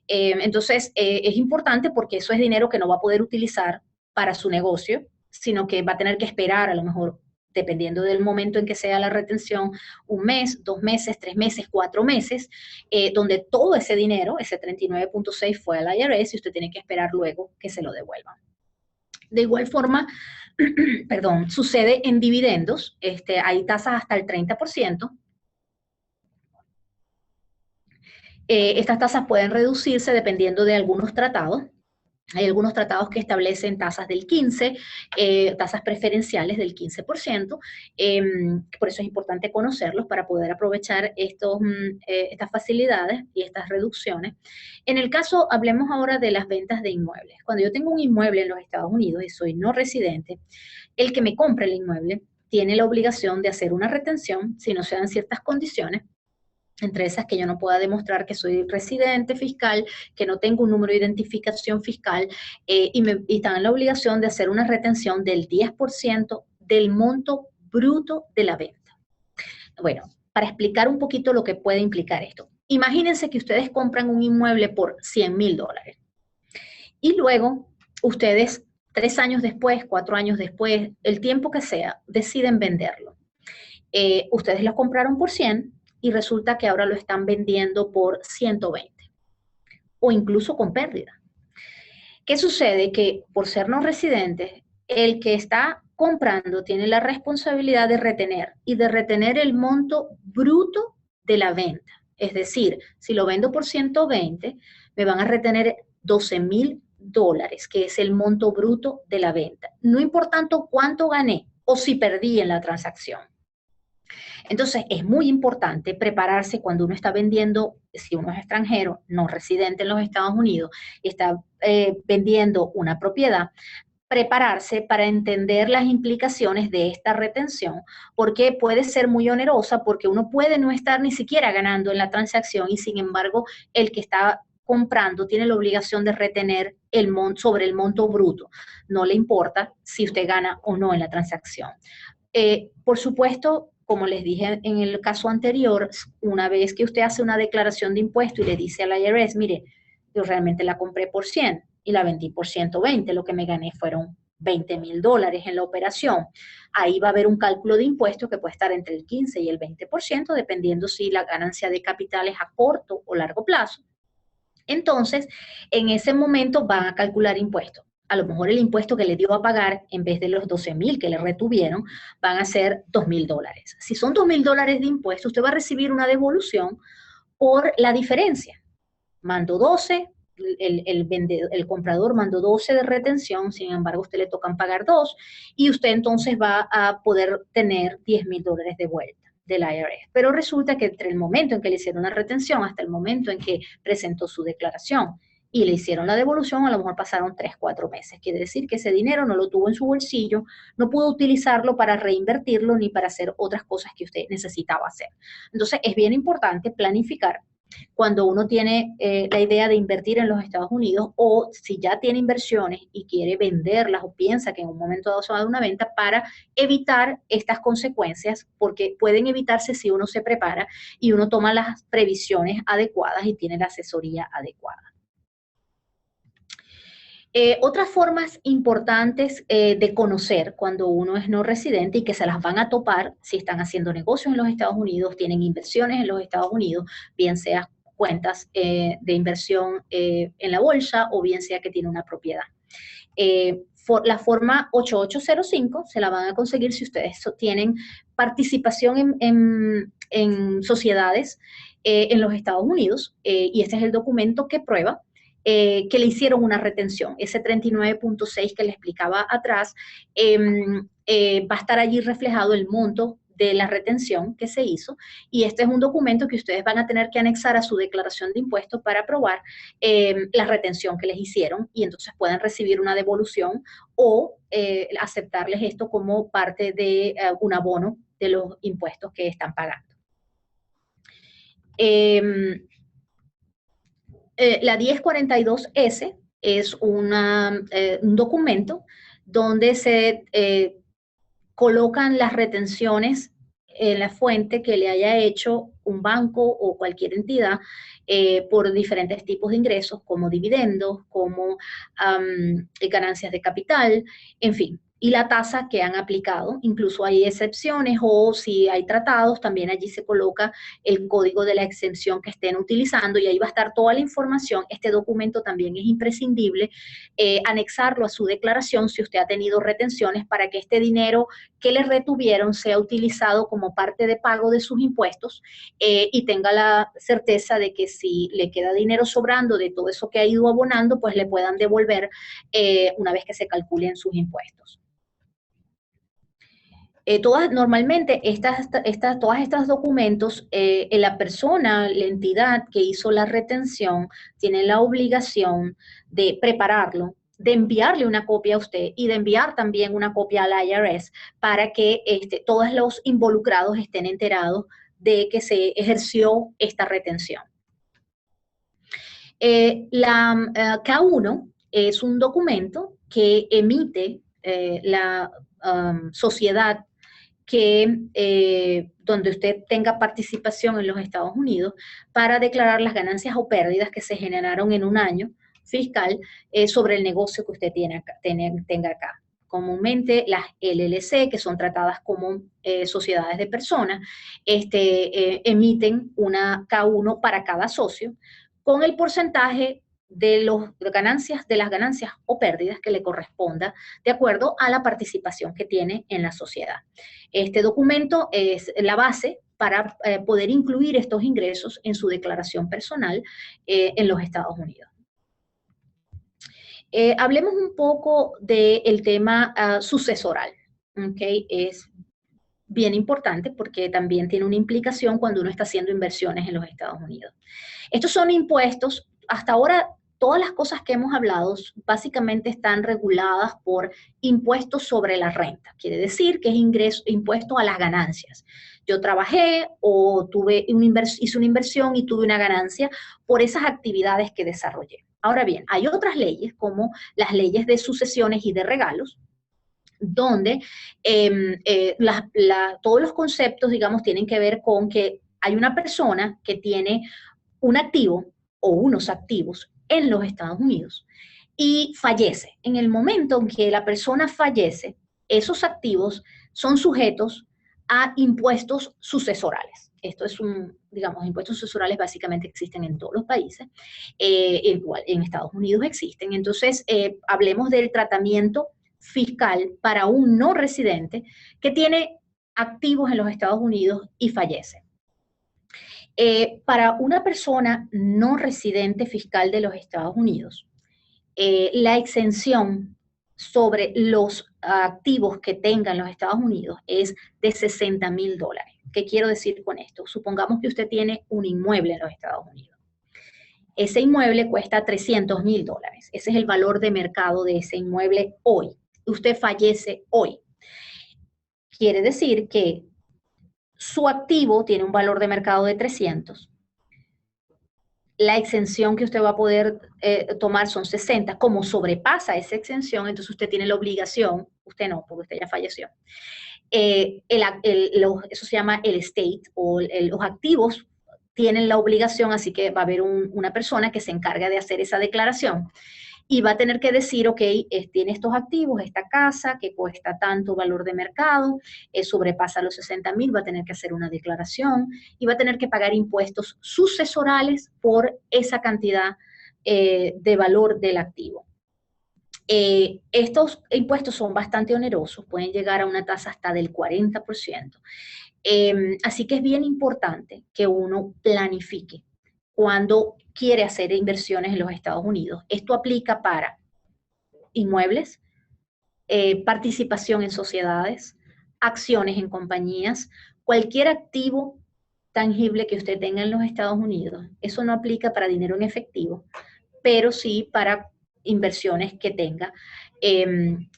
Entonces, es importante porque eso es dinero que no va a poder utilizar para su negocio, sino que va a tener que esperar a lo mejor, dependiendo del momento en que sea la retención, 1 mes, 2 meses, 3 meses, 4 meses, donde todo ese dinero, ese 39.6 fue al IRS y usted tiene que esperar luego que se lo devuelvan. De igual forma, perdón, sucede en dividendos, hay tasas hasta el 30%. Estas tasas pueden reducirse dependiendo de algunos tratados. Hay algunos tratados que establecen tasas del 15, tasas preferenciales del 15%, por eso es importante conocerlos para poder aprovechar estas facilidades y estas reducciones. En el caso, hablemos ahora de las ventas de inmuebles. Cuando yo tengo un inmueble en los Estados Unidos y soy no residente, el que me compra el inmueble tiene la obligación de hacer una retención si no se dan ciertas condiciones, entre esas que yo no pueda demostrar que soy residente fiscal, que no tengo un número de identificación fiscal, y están en la obligación de hacer una retención del 10% del monto bruto de la venta. Bueno, para explicar un poquito lo que puede implicar esto. Imagínense que ustedes compran un inmueble por $100,000 y luego ustedes 3 años después, 4 años después, el tiempo que sea, deciden venderlo. Ustedes lo compraron por 100 y resulta que ahora lo están vendiendo por 120 o incluso con pérdida. ¿Qué sucede? Que por ser no residentes, el que está comprando tiene la responsabilidad de retener y de retener el monto bruto de la venta. Es decir, si lo vendo por 120, me van a retener $12,000, que es el monto bruto de la venta. No importando cuánto gané o si perdí en la transacción. Entonces, es muy importante prepararse cuando uno está vendiendo, si uno es extranjero, no residente en los Estados Unidos, y está vendiendo una propiedad, prepararse para entender las implicaciones de esta retención, porque puede ser muy onerosa, porque uno puede no estar ni siquiera ganando en la transacción y sin embargo el que está comprando tiene la obligación de retener el monto sobre el monto bruto. No le importa si usted gana o no en la transacción. Por supuesto, como les dije en el caso anterior, una vez que usted hace una declaración de impuesto y le dice al IRS, mire, yo realmente la compré por 100 y la vendí por 120, lo que me gané fueron $20,000 en la operación. Ahí va a haber un cálculo de impuestos que puede estar entre el 15 y el 20%, dependiendo si la ganancia de capital es a corto o largo plazo. Entonces, en ese momento van a calcular impuestos. A lo mejor el impuesto que le dio a pagar, en vez de los 12,000 que le retuvieron, van a ser $2,000. Si son $2,000 de impuestos, usted va a recibir una devolución por la diferencia. Mandó 12, el comprador mandó 12 de retención, sin embargo, a usted le tocan pagar 2 y usted entonces va a poder tener $10,000 de vuelta del IRS. Pero resulta que entre el momento en que le hicieron la retención hasta el momento en que presentó su declaración y le hicieron la devolución, a lo mejor pasaron 3, 4 meses. Quiere decir que ese dinero no lo tuvo en su bolsillo, no pudo utilizarlo para reinvertirlo ni para hacer otras cosas que usted necesitaba hacer. Entonces, es bien importante planificar cuando uno tiene la idea de invertir en los Estados Unidos o si ya tiene inversiones y quiere venderlas o piensa que en un momento dado se va a dar una venta para evitar estas consecuencias, porque pueden evitarse si uno se prepara y uno toma las previsiones adecuadas y tiene la asesoría adecuada. Otras formas importantes de conocer cuando uno es no residente y que se las van a topar si están haciendo negocios en los Estados Unidos, tienen inversiones en los Estados Unidos, bien sea cuentas de inversión en la bolsa o bien sea que tiene una propiedad. La forma 8805 se la van a conseguir si ustedes tienen participación en sociedades en los Estados Unidos y este es el documento que prueba que le hicieron una retención. Ese 39.6 que le explicaba atrás, va a estar allí reflejado el monto de la retención que se hizo y este es un documento que ustedes van a tener que anexar a su declaración de impuestos para probar la retención que les hicieron y entonces puedan recibir una devolución o aceptarles esto como parte de un abono de los impuestos que están pagando. La 1042S es un documento donde se colocan las retenciones en la fuente que le haya hecho un banco o cualquier entidad por diferentes tipos de ingresos, como dividendos, como ganancias de capital, en fin, y la tasa que han aplicado. Incluso hay excepciones o si hay tratados, también allí se coloca el código de la exención que estén utilizando y ahí va a estar toda la información. Este documento también es imprescindible anexarlo a su declaración si usted ha tenido retenciones para que este dinero que le retuvieron sea utilizado como parte de pago de sus impuestos y tenga la certeza de que si le queda dinero sobrando de todo eso que ha ido abonando, pues le puedan devolver una vez que se calculen sus impuestos. Normalmente todos estos documentos, la persona, la entidad que hizo la retención, tiene la obligación de prepararlo, de enviarle una copia a usted y de enviar también una copia al IRS para que todos los involucrados estén enterados de que se ejerció esta retención. La K1 es un documento que emite la sociedad donde usted tenga participación en los Estados Unidos para declarar las ganancias o pérdidas que se generaron en un año fiscal sobre el negocio que usted tenga acá. Comúnmente las LLC, que son tratadas como sociedades de personas, emiten una K1 para cada socio con el porcentaje de las ganancias o pérdidas que le corresponda de acuerdo a la participación que tiene en la sociedad. Este documento es la base para poder incluir estos ingresos en su declaración personal en los Estados Unidos. Hablemos un poco del tema sucesoral, ¿okay? Es bien importante porque también tiene una implicación cuando uno está haciendo inversiones en los Estados Unidos. Estos son impuestos, hasta ahora todas las cosas que hemos hablado básicamente están reguladas por impuestos sobre la renta. Quiere decir que es impuesto a las ganancias. Yo trabajé o hice una inversión y tuve una ganancia por esas actividades que desarrollé. Ahora bien, hay otras leyes como las leyes de sucesiones y de regalos, donde todos los conceptos, digamos, tienen que ver con que hay una persona que tiene un activo o unos activos en los Estados Unidos y fallece. En el momento en que la persona fallece, esos activos son sujetos a impuestos sucesorales. Esto es digamos, impuestos sucesorales básicamente existen en todos los países, igual en Estados Unidos existen. Entonces, hablemos del tratamiento fiscal para un no residente que tiene activos en los Estados Unidos y fallece. Para una persona no residente fiscal de los Estados Unidos, la exención sobre los activos que tengan los Estados Unidos es de $60,000. ¿Qué quiero decir con esto? Supongamos que usted tiene un inmueble en los Estados Unidos. Ese inmueble cuesta $300,000. Ese es el valor de mercado de ese inmueble hoy. Usted fallece hoy. Quiere decir que su activo tiene un valor de mercado de 300. La exención que usted va a poder tomar son 60. Como sobrepasa esa exención, entonces usted tiene la obligación, usted no, porque usted ya falleció. Eso se llama el estate, o los activos tienen la obligación, así que va a haber una persona que se encarga de hacer esa declaración. Y va a tener que decir, ok, tiene estos activos, esta casa que cuesta tanto valor de mercado, sobrepasa los 60,000, va a tener que hacer una declaración y va a tener que pagar impuestos sucesorales por esa cantidad de valor del activo. Estos impuestos son bastante onerosos, pueden llegar a una tasa hasta del 40%. Así que es bien importante que uno planifique cuando quiere hacer inversiones en los Estados Unidos. Esto aplica para inmuebles, participación en sociedades, acciones en compañías, cualquier activo tangible que usted tenga en los Estados Unidos. Eso no aplica para dinero en efectivo, pero sí para inversiones que tenga en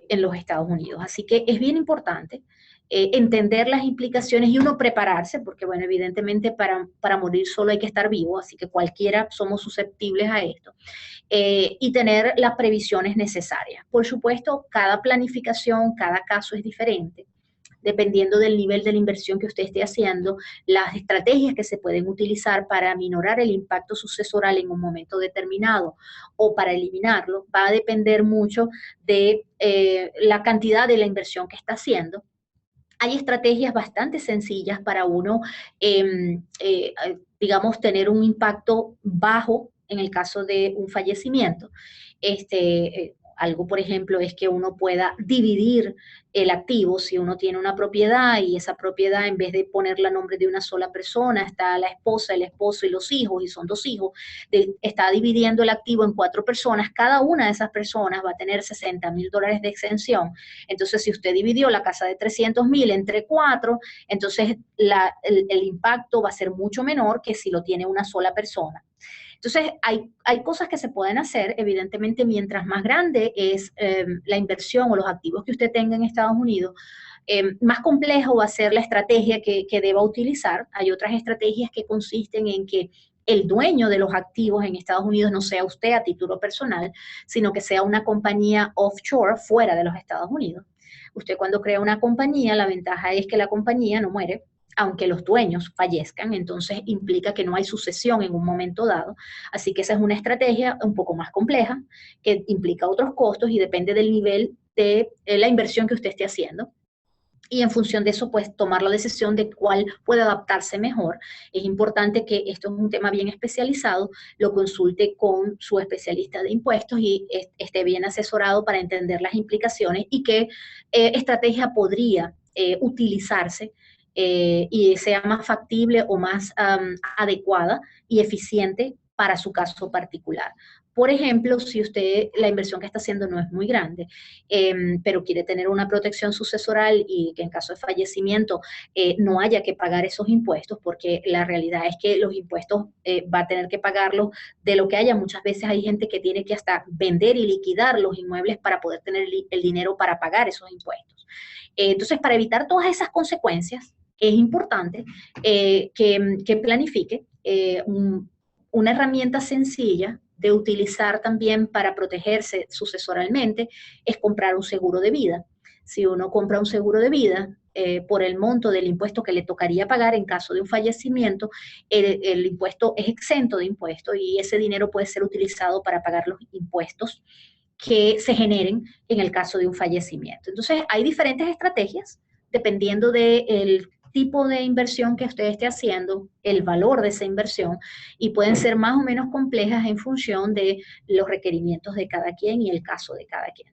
los Estados Unidos. Así que es bien importante entender las implicaciones y uno prepararse, porque bueno, evidentemente para morir solo hay que estar vivo, así que cualquiera somos susceptibles a esto, y tener las previsiones necesarias. Por supuesto, cada planificación, cada caso es diferente, dependiendo del nivel de la inversión que usted esté haciendo, las estrategias que se pueden utilizar para minorar el impacto sucesoral en un momento determinado o para eliminarlo, va a depender mucho de la cantidad de la inversión que está haciendo. Hay estrategias bastante sencillas para uno, digamos, tener un impacto bajo en el caso de un fallecimiento. Algo, por ejemplo, es que uno pueda dividir el activo. Si uno tiene una propiedad y esa propiedad, en vez de ponerla a nombre de una sola persona, está la esposa, el esposo y los hijos, y son 2 hijos, está dividiendo el activo en 4 personas. Cada una de esas personas va a tener $60,000 de exención. Entonces, si usted dividió la casa de 300,000 entre 4, entonces el impacto va a ser mucho menor que si lo tiene una sola persona. Entonces, hay cosas que se pueden hacer, evidentemente, mientras más grande es la inversión o los activos que usted tenga en Estados Unidos, más complejo va a ser la estrategia que deba utilizar. Hay otras estrategias que consisten en que el dueño de los activos en Estados Unidos no sea usted a título personal, sino que sea una compañía offshore fuera de los Estados Unidos. Usted cuando crea una compañía, la ventaja es que la compañía no muere, aunque los dueños fallezcan, entonces implica que no hay sucesión en un momento dado. Así que esa es una estrategia un poco más compleja, que implica otros costos y depende del nivel de la inversión que usted esté haciendo. Y en función de eso, pues tomar la decisión de cuál puede adaptarse mejor. Es importante que esto es un tema bien especializado, lo consulte con su especialista de impuestos y esté bien asesorado para entender las implicaciones y qué estrategia podría utilizarse y sea más factible o más adecuada y eficiente para su caso particular. Por ejemplo, si usted la inversión que está haciendo no es muy grande, pero quiere tener una protección sucesoral y que en caso de fallecimiento no haya que pagar esos impuestos, porque la realidad es que los impuestos va a tener que pagarlos de lo que haya. Muchas veces hay gente que tiene que hasta vender y liquidar los inmuebles para poder tener el dinero para pagar esos impuestos. Entonces, para evitar todas esas consecuencias, es importante que planifique una herramienta sencilla de utilizar también para protegerse sucesoralmente, es comprar un seguro de vida. Si uno compra un seguro de vida, por el monto del impuesto que le tocaría pagar en caso de un fallecimiento, el impuesto es exento de impuesto y ese dinero puede ser utilizado para pagar los impuestos que se generen en el caso de un fallecimiento. Entonces, hay diferentes estrategias dependiendo del tipo de inversión que usted esté haciendo, el valor de esa inversión, y pueden ser más o menos complejas en función de los requerimientos de cada quien y el caso de cada quien.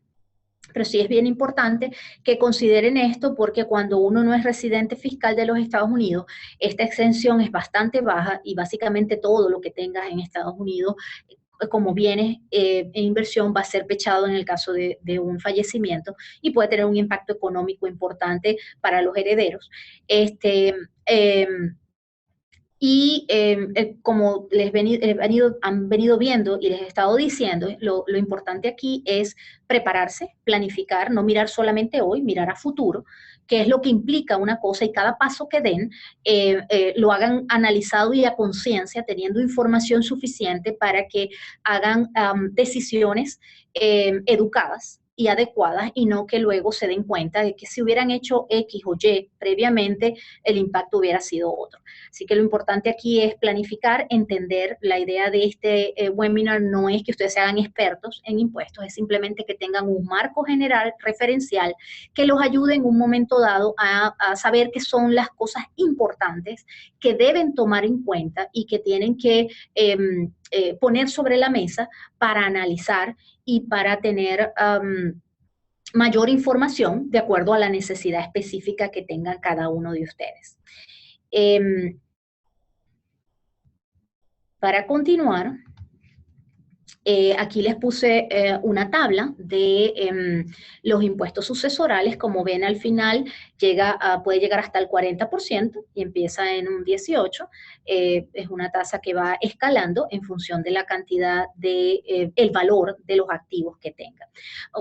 Pero sí es bien importante que consideren esto porque cuando uno no es residente fiscal de los Estados Unidos, esta exención es bastante baja y básicamente todo lo que tengas en Estados Unidos como bienes e inversión va a ser pechado en el caso de un fallecimiento y puede tener un impacto económico importante para los herederos. Este, eh, como han venido viendo y les he estado diciendo, lo importante aquí es prepararse, planificar, no mirar solamente hoy, mirar a futuro, qué es lo que implica una cosa y cada paso que den lo hagan analizado y a conciencia, teniendo información suficiente para que hagan decisiones educadas y adecuadas y no que luego se den cuenta de que si hubieran hecho X o Y previamente, el impacto hubiera sido otro. Así que lo importante aquí es planificar, entender. La idea de este webinar no es que ustedes se hagan expertos en impuestos, es simplemente que tengan un marco general referencial que los ayude en un momento dado a saber qué son las cosas importantes que deben tomar en cuenta y que tienen que poner sobre la mesa para analizar y para tener mayor información de acuerdo a la necesidad específica que tengan cada uno de ustedes. Para continuar, Aquí les puse una tabla de los impuestos sucesorales. Como ven, al final puede llegar hasta el 40% y empieza en un 18%. Es una tasa que va escalando en función de la cantidad el valor de los activos que tenga.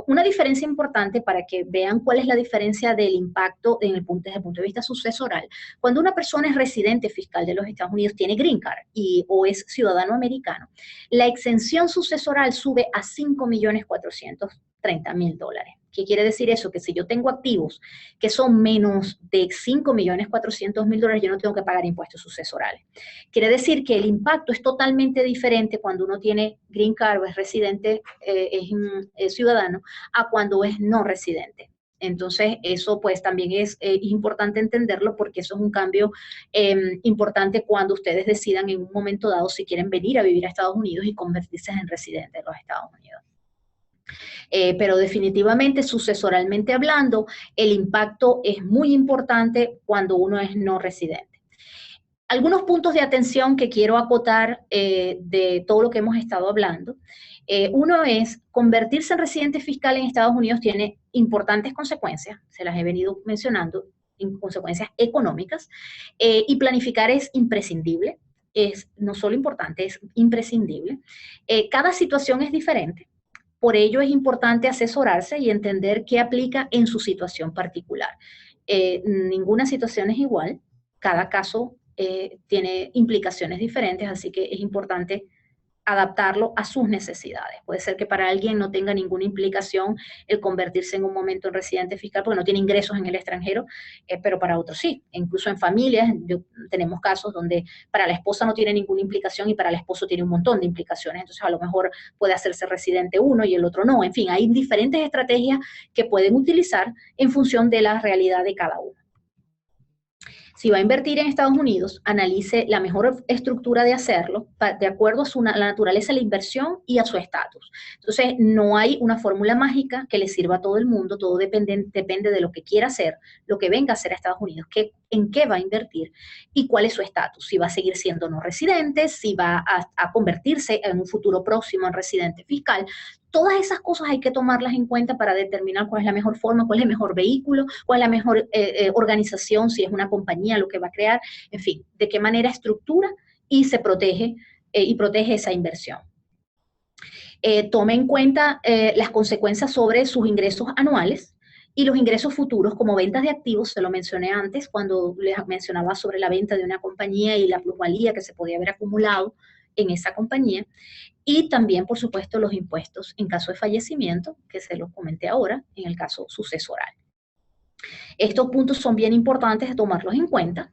Una diferencia importante para que vean cuál es la diferencia del impacto desde el punto de vista sucesoral. Cuando una persona es residente fiscal de los Estados Unidos, tiene green card o es ciudadano americano, la exención sucesoral sube a $5.430.000. ¿Qué quiere decir eso? Que si yo tengo activos que son menos de $5.400.000, yo no tengo que pagar impuestos sucesorales. Quiere decir que el impacto es totalmente diferente cuando uno tiene green card o es residente, es ciudadano, a cuando es no residente. Entonces, eso pues también es importante entenderlo, porque eso es un cambio importante cuando ustedes decidan en un momento dado si quieren venir a vivir a Estados Unidos y convertirse en residente de los Estados Unidos. Pero definitivamente, sucesoralmente hablando, el impacto es muy importante cuando uno es no residente. Algunos puntos de atención que quiero acotar de todo lo que hemos estado hablando. Uno es, convertirse en residente fiscal en Estados Unidos tiene importantes consecuencias, se las he venido mencionando, consecuencias económicas, y planificar es imprescindible. Es no solo importante, es imprescindible. Cada situación es diferente. Por ello es importante asesorarse y entender qué aplica en su situación particular. Ninguna situación es igual, cada caso tiene implicaciones diferentes, así que es importante adaptarlo a sus necesidades. Puede ser que para alguien no tenga ninguna implicación el convertirse en un momento en residente fiscal porque no tiene ingresos en el extranjero, pero para otros sí. E incluso en familias tenemos casos donde para la esposa no tiene ninguna implicación y para el esposo tiene un montón de implicaciones. Entonces a lo mejor puede hacerse residente uno y el otro no. En fin, hay diferentes estrategias que pueden utilizar en función de la realidad de cada uno. Si va a invertir en Estados Unidos, analice la mejor estructura de hacerlo de acuerdo a la naturaleza de la inversión y a su estatus. Entonces, no hay una fórmula mágica que le sirva a todo el mundo, todo depende de lo que quiera hacer, lo que venga a hacer a Estados Unidos, en qué va a invertir y cuál es su estatus. Si va a seguir siendo no residente, si va a convertirse en un futuro próximo en residente fiscal. Todas esas cosas hay que tomarlas en cuenta para determinar cuál es la mejor forma, cuál es el mejor vehículo, cuál es la mejor organización, si es una compañía lo que va a crear, en fin, de qué manera estructura y se protege esa inversión. Tome en cuenta las consecuencias sobre sus ingresos anuales y los ingresos futuros como ventas de activos. Se lo mencioné antes cuando les mencionaba sobre la venta de una compañía y la plusvalía que se podía haber acumulado en esa compañía. Y también, por supuesto, los impuestos en caso de fallecimiento, que se los comenté ahora, en el caso sucesoral. Estos puntos son bien importantes de tomarlos en cuenta.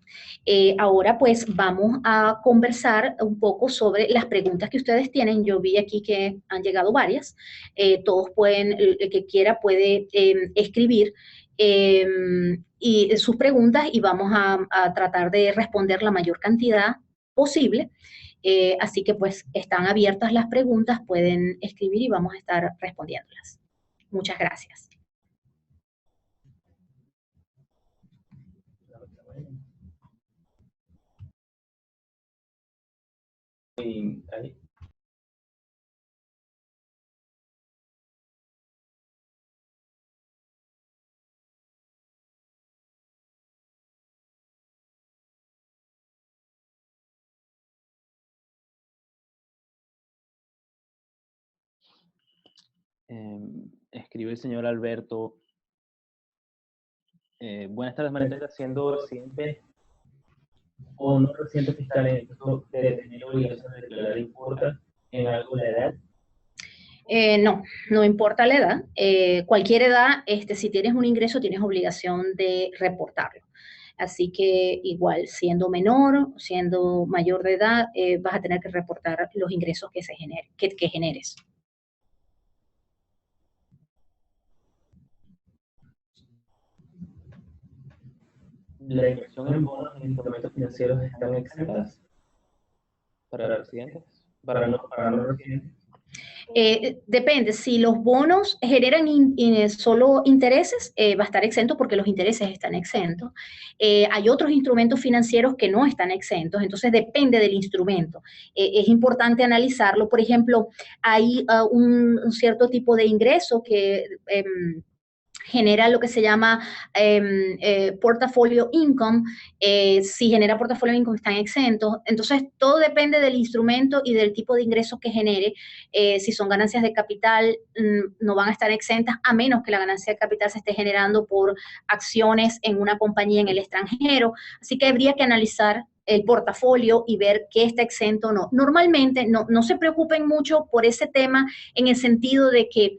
Ahora pues vamos a conversar un poco sobre las preguntas que ustedes tienen. Yo vi aquí que han llegado varias. Todos pueden, el que quiera puede escribir y sus preguntas y vamos a tratar de responder la mayor cantidad posible. Así que pues están abiertas las preguntas, pueden escribir y vamos a estar respondiéndolas. Muchas gracias. Ahí. Escribe el señor Alberto. Buenas tardes, María, siendo residente o no residente fiscal en el caso de tener obligación de declarar, ¿importa en algo la edad? No, no importa la edad. Cualquier edad, si tienes un ingreso, tienes obligación de reportarlo. Así que igual, siendo menor, siendo mayor de edad, vas a tener que reportar los ingresos que generes. ¿La inversión en bonos e instrumentos financieros están exentas para residentes? Para no residentes. Depende, si los bonos generan solo intereses, va a estar exento porque los intereses están exentos. Hay otros instrumentos financieros que no están exentos, entonces depende del instrumento. Es importante analizarlo. Por ejemplo, hay un cierto tipo de ingreso que genera lo que se llama portafolio income. Si genera portafolio income están exentos. Entonces, todo depende del instrumento y del tipo de ingresos que genere. Si son ganancias de capital, no van a estar exentas, a menos que la ganancia de capital se esté generando por acciones en una compañía en el extranjero. Así que habría que analizar el portafolio y ver qué está exento o no. Normalmente no se preocupen mucho por ese tema, en el sentido de que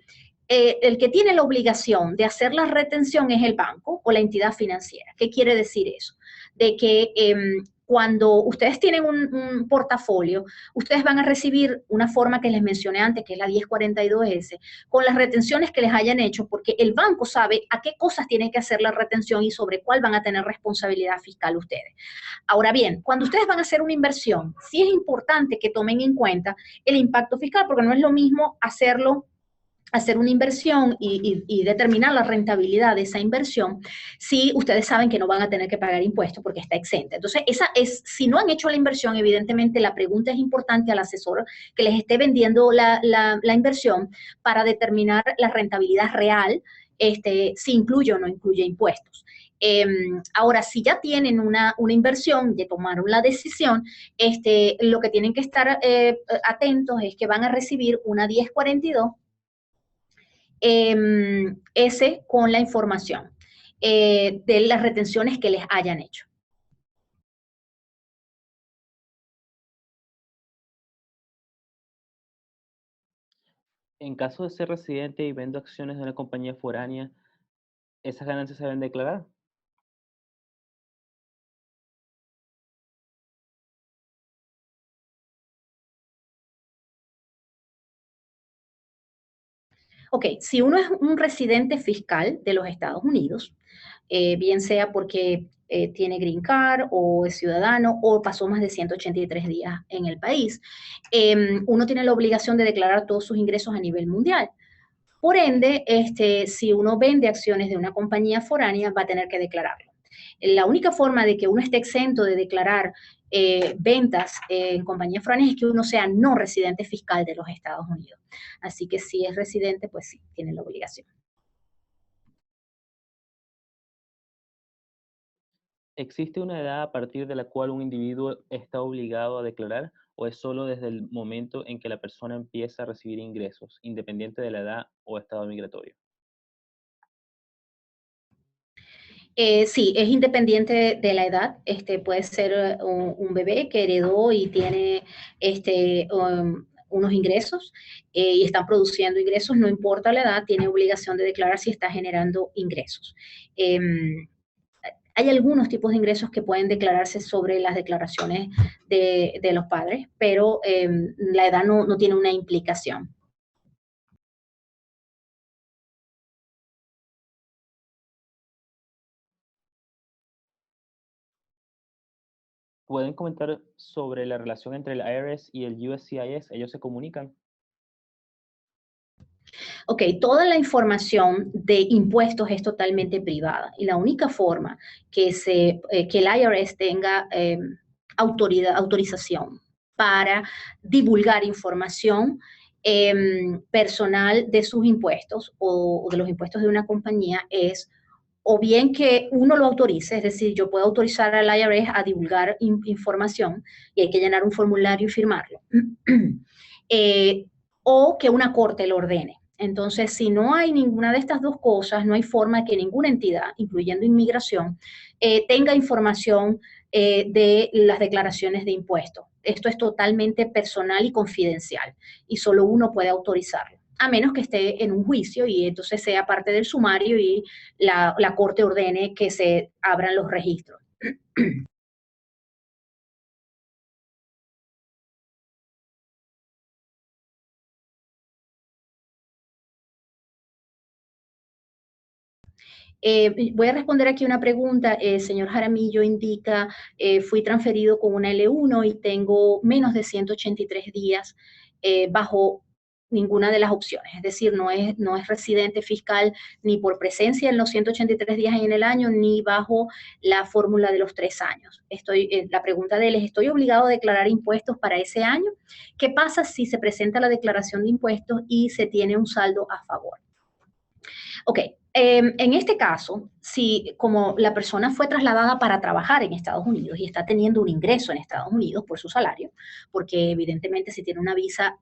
el que tiene la obligación de hacer la retención es el banco o la entidad financiera. ¿Qué quiere decir eso? De que cuando ustedes tienen un portafolio, ustedes van a recibir una forma que les mencioné antes, que es la 1042S, con las retenciones que les hayan hecho, porque el banco sabe a qué cosas tienen que hacer la retención y sobre cuál van a tener responsabilidad fiscal ustedes. Ahora bien, cuando ustedes van a hacer una inversión, sí es importante que tomen en cuenta el impacto fiscal, porque no es lo mismo hacer una inversión y determinar la rentabilidad de esa inversión si ustedes saben que no van a tener que pagar impuestos porque está exenta. Entonces, si no han hecho la inversión, evidentemente la pregunta es importante al asesor que les esté vendiendo la inversión para determinar la rentabilidad real, si incluye o no incluye impuestos. Ahora, si ya tienen una inversión, ya tomaron la decisión, lo que tienen que estar atentos es que van a recibir una 1042 ese con la información de las retenciones que les hayan hecho. En caso de ser residente y vendo acciones de una compañía foránea, ¿esas ganancias se deben declarar? Ok, si uno es un residente fiscal de los Estados Unidos, bien sea porque tiene green card o es ciudadano o pasó más de 183 días en el país, uno tiene la obligación de declarar todos sus ingresos a nivel mundial. Por ende, si uno vende acciones de una compañía foránea, va a tener que declararlo. La única forma de que uno esté exento de declarar ventas en compañías foráneas es que uno sea no residente fiscal de los Estados Unidos. Así que si es residente, pues sí, tiene la obligación. ¿Existe una edad a partir de la cual un individuo está obligado a declarar o es solo desde el momento en que la persona empieza a recibir ingresos, independiente de la edad o estado migratorio? Sí, es independiente de la edad. Puede ser un bebé que heredó y tiene unos ingresos y están produciendo ingresos, no importa la edad, tiene obligación de declarar si está generando ingresos. Hay algunos tipos de ingresos que pueden declararse sobre las declaraciones de los padres, pero la edad no tiene una implicación. ¿Pueden comentar sobre la relación entre el IRS y el USCIS? ¿Ellos se comunican? Ok, toda la información de impuestos es totalmente privada y la única forma que el IRS tenga autorización para divulgar información personal de sus impuestos o de los impuestos de una compañía es o bien que uno lo autorice, es decir, yo puedo autorizar al IRS a divulgar información y hay que llenar un formulario y firmarlo, eh, o que una corte lo ordene. Entonces, si no hay ninguna de estas dos cosas, no hay forma que ninguna entidad, incluyendo inmigración, tenga información de las declaraciones de impuestos. Esto es totalmente personal y confidencial y solo uno puede autorizarlo, a menos que esté en un juicio y entonces sea parte del sumario y la corte ordene que se abran los registros. Voy a responder aquí una pregunta. El señor Jaramillo indica, fui transferido con una L1 y tengo menos de 183 días bajo ninguna de las opciones, es decir, no es residente fiscal ni por presencia en los 183 días en el año, ni bajo la fórmula de los 3 años. La pregunta de él es, ¿estoy obligado a declarar impuestos para ese año? ¿Qué pasa si se presenta la declaración de impuestos y se tiene un saldo a favor? Ok, en este caso, si como la persona fue trasladada para trabajar en Estados Unidos y está teniendo un ingreso en Estados Unidos por su salario, porque evidentemente si tiene una visa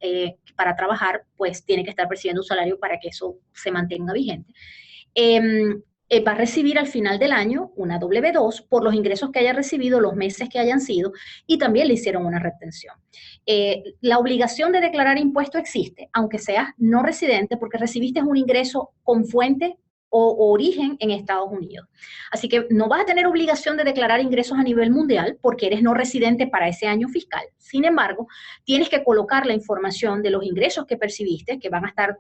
para trabajar, pues tiene que estar percibiendo un salario para que eso se mantenga vigente. Va a recibir al final del año una W2 por los ingresos que haya recibido, los meses que hayan sido, y también le hicieron una retención. La obligación de declarar impuesto existe, aunque seas no residente, porque recibiste un ingreso con fuente o origen en Estados Unidos. Así que no vas a tener obligación de declarar ingresos a nivel mundial porque eres no residente para ese año fiscal. Sin embargo, tienes que colocar la información de los ingresos que percibiste, que van a estar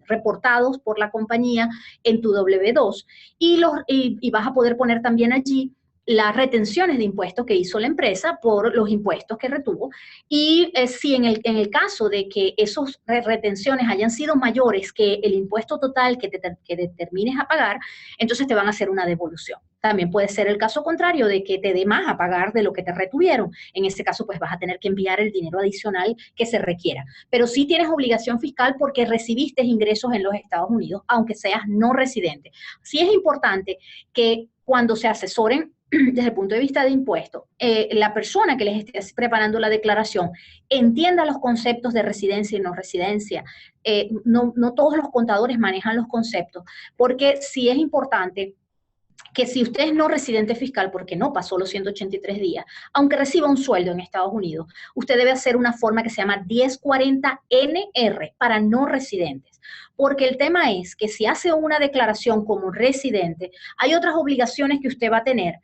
reportados por la compañía en tu W2, y vas a poder poner también allí las retenciones de impuestos que hizo la empresa por los impuestos que retuvo, y si en el caso de que esas retenciones hayan sido mayores que el impuesto total que determines a pagar, entonces te van a hacer una devolución. También puede ser el caso contrario de que te dé más a pagar de lo que te retuvieron. En ese caso, pues vas a tener que enviar el dinero adicional que se requiera. Pero sí tienes obligación fiscal porque recibiste ingresos en los Estados Unidos, aunque seas no residente. Sí es importante que cuando se asesoren desde el punto de vista de impuestos, la persona que les esté preparando la declaración entienda los conceptos de residencia y no residencia. No todos los contadores manejan los conceptos, porque sí es importante que si usted es no residente fiscal porque no pasó los 183 días, aunque reciba un sueldo en Estados Unidos, usted debe hacer una forma que se llama 1040NR para no residentes. Porque el tema es que si hace una declaración como residente, hay otras obligaciones que usted va a tener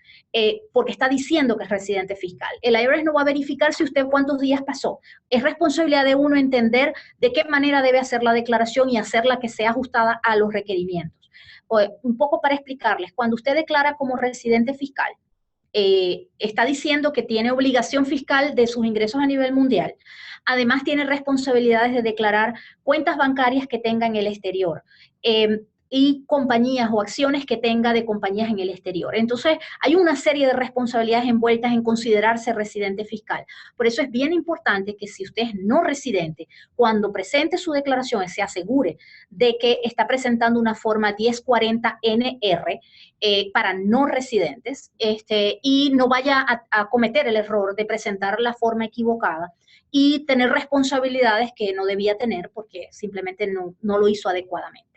porque está diciendo que es residente fiscal. El IRS no va a verificar si usted cuántos días pasó. Es responsabilidad de uno entender de qué manera debe hacer la declaración y hacerla que sea ajustada a los requerimientos. Un poco para explicarles, cuando usted declara como residente fiscal, está diciendo que tiene obligación fiscal de sus ingresos a nivel mundial. Además, tiene responsabilidades de declarar cuentas bancarias que tenga en el exterior y compañías o acciones que tenga de compañías en el exterior. Entonces, hay una serie de responsabilidades envueltas en considerarse residente fiscal. Por eso es bien importante que si usted es no residente, cuando presente su declaración, se asegure de que está presentando una forma 1040NR para no residentes y no vaya a cometer el error de presentar la forma equivocada y tener responsabilidades que no debía tener porque simplemente no lo hizo adecuadamente.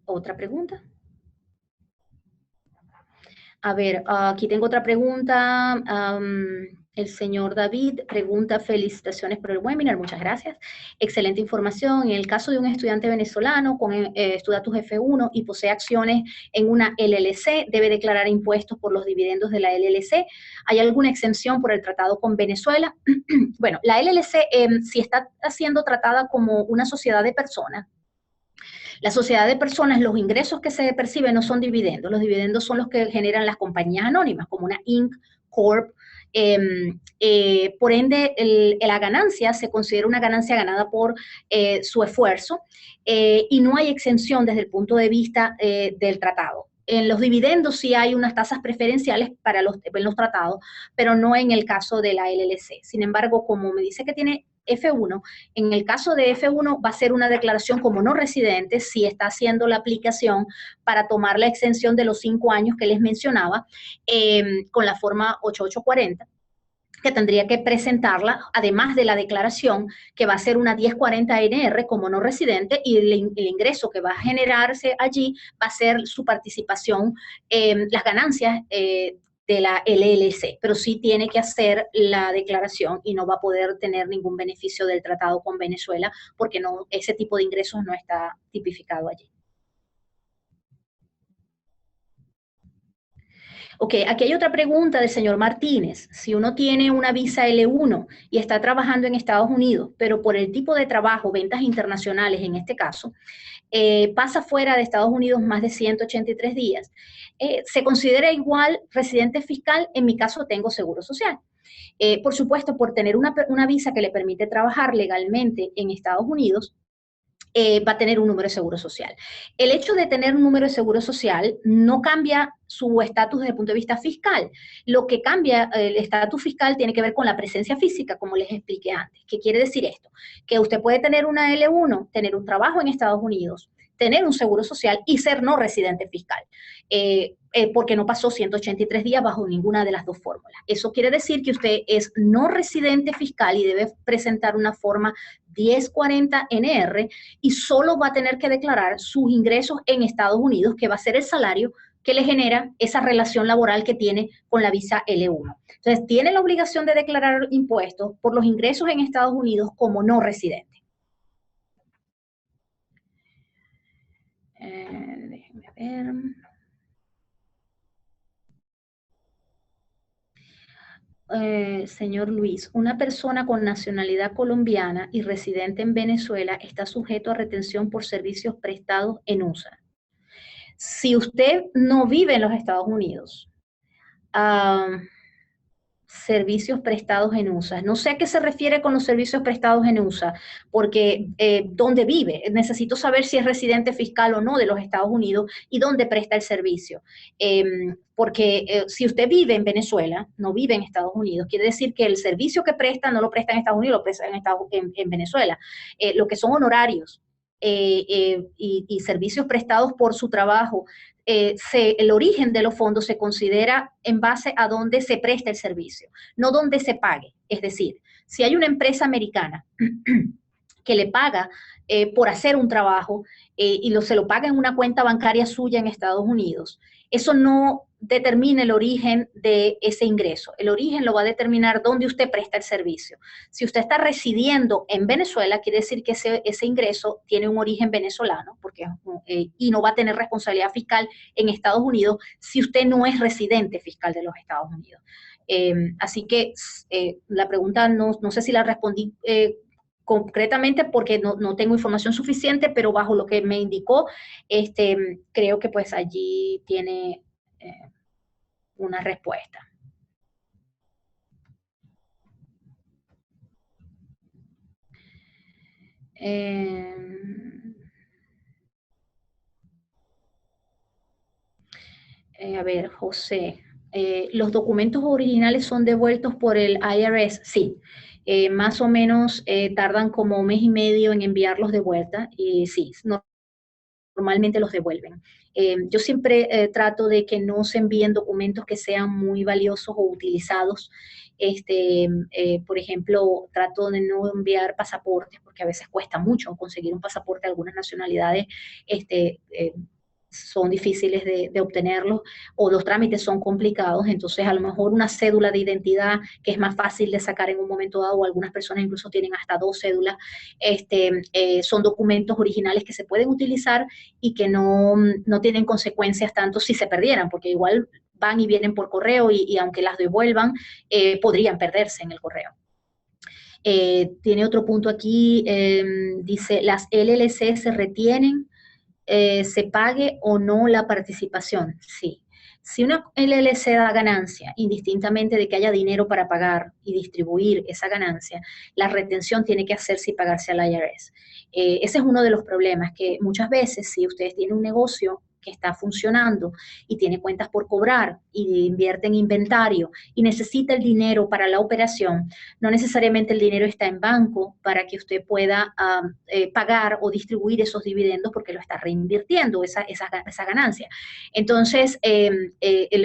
¿Otra pregunta? A ver, aquí tengo otra pregunta. El señor David pregunta, felicitaciones por el webinar, muchas gracias. Excelente información. En el caso de un estudiante venezolano con estatus F1 y posee acciones en una LLC, ¿debe declarar impuestos por los dividendos de la LLC? ¿Hay alguna exención por el tratado con Venezuela? Bueno, la LLC, si está siendo tratada como una sociedad de personas, la sociedad de personas, los ingresos que se perciben no son dividendos. Los dividendos son los que generan las compañías anónimas, como una Inc., Corp. Por ende, la ganancia se considera una ganancia ganada por su esfuerzo y no hay exención desde el punto de vista del tratado. En los dividendos sí hay unas tasas preferenciales para en los tratados, pero no en el caso de la LLC. Sin embargo, como me dice que tiene F1, en el caso de F1 va a ser una declaración como no residente si está haciendo la aplicación para tomar la exención de los 5 años que les mencionaba con la forma 8840, que tendría que presentarla, además de la declaración, que va a ser una 1040NR como no residente, y el ingreso que va a generarse allí va a ser su participación, las ganancias de la LLC, pero sí tiene que hacer la declaración y no va a poder tener ningún beneficio del tratado con Venezuela porque no, ese tipo de ingresos no está tipificado allí. Ok, aquí hay otra pregunta del señor Martínez. Si uno tiene una visa L1 y está trabajando en Estados Unidos, pero por el tipo de trabajo, ventas internacionales en este caso, pasa fuera de Estados Unidos más de 183 días, ¿se considera igual residente fiscal? En mi caso tengo seguro social. Por supuesto, por tener una visa que le permite trabajar legalmente en Estados Unidos, va a tener un número de seguro social. El hecho de tener un número de seguro social no cambia su estatus desde el punto de vista fiscal. Lo que cambia el estatus fiscal tiene que ver con la presencia física, como les expliqué antes. ¿Qué quiere decir esto? Que usted puede tener una L1, tener un trabajo en Estados Unidos, tener un seguro social y ser no residente fiscal, porque no pasó 183 días bajo ninguna de las dos fórmulas. Eso quiere decir que usted es no residente fiscal y debe presentar una forma 1040NR y solo va a tener que declarar sus ingresos en Estados Unidos, que va a ser el salario que le genera esa relación laboral que tiene con la visa L1. Entonces, tiene la obligación de declarar impuestos por los ingresos en Estados Unidos como no residente. Déjenme ver. Señor Luis, una persona con nacionalidad colombiana y residente en Venezuela está sujeto a retención por servicios prestados en USA. Si usted no vive en los Estados Unidos, servicios prestados en USA. No sé a qué se refiere con los servicios prestados en USA, porque ¿dónde vive? Necesito saber si es residente fiscal o no de los Estados Unidos y dónde presta el servicio. Porque si usted vive en Venezuela, no vive en Estados Unidos, quiere decir que el servicio que presta no lo presta en Estados Unidos, lo presta en Venezuela. Lo que son honorarios y servicios prestados por su trabajo, el origen de los fondos se considera en base a dónde se presta el servicio, no dónde se pague. Es decir, si hay una empresa americana que le paga por hacer un trabajo y se lo paga en una cuenta bancaria suya en Estados Unidos, eso no determina el origen de ese ingreso. El origen lo va a determinar dónde usted presta el servicio. Si usted está residiendo en Venezuela, quiere decir que ese ingreso tiene un origen venezolano porque, y no va a tener responsabilidad fiscal en Estados Unidos si usted no es residente fiscal de los Estados Unidos. Así que la pregunta no sé si la respondí concretamente porque no tengo información suficiente, pero bajo lo que me indicó, creo que pues allí tiene una respuesta. A ver, José, ¿los documentos originales son devueltos por el IRS? Sí. Más o menos tardan como 1 mes y medio en enviarlos de vuelta y sí, normalmente los devuelven. Yo siempre trato de que no se envíen documentos que sean muy valiosos o utilizados. Por ejemplo, trato de no enviar pasaportes porque a veces cuesta mucho conseguir un pasaporte. Algunas nacionalidades son difíciles de obtenerlos o los trámites son complicados, entonces a lo mejor una cédula de identidad que es más fácil de sacar en un momento dado, o algunas personas incluso tienen hasta 2 cédulas, son documentos originales que se pueden utilizar y que no tienen consecuencias tanto si se perdieran, porque igual van y vienen por correo y aunque las devuelvan, podrían perderse en el correo. Tiene otro punto aquí, dice, ¿las LLC se retienen? ¿Se pague o no la participación? Sí. Si una LLC da ganancia, indistintamente de que haya dinero para pagar y distribuir esa ganancia, la retención tiene que hacerse y pagarse al IRS. Ese es uno de los problemas, que muchas veces si ustedes tienen un negocio que está funcionando y tiene cuentas por cobrar y invierte en inventario y necesita el dinero para la operación, no necesariamente el dinero está en banco para que usted pueda pagar o distribuir esos dividendos porque lo está reinvirtiendo, esa ganancia. Entonces,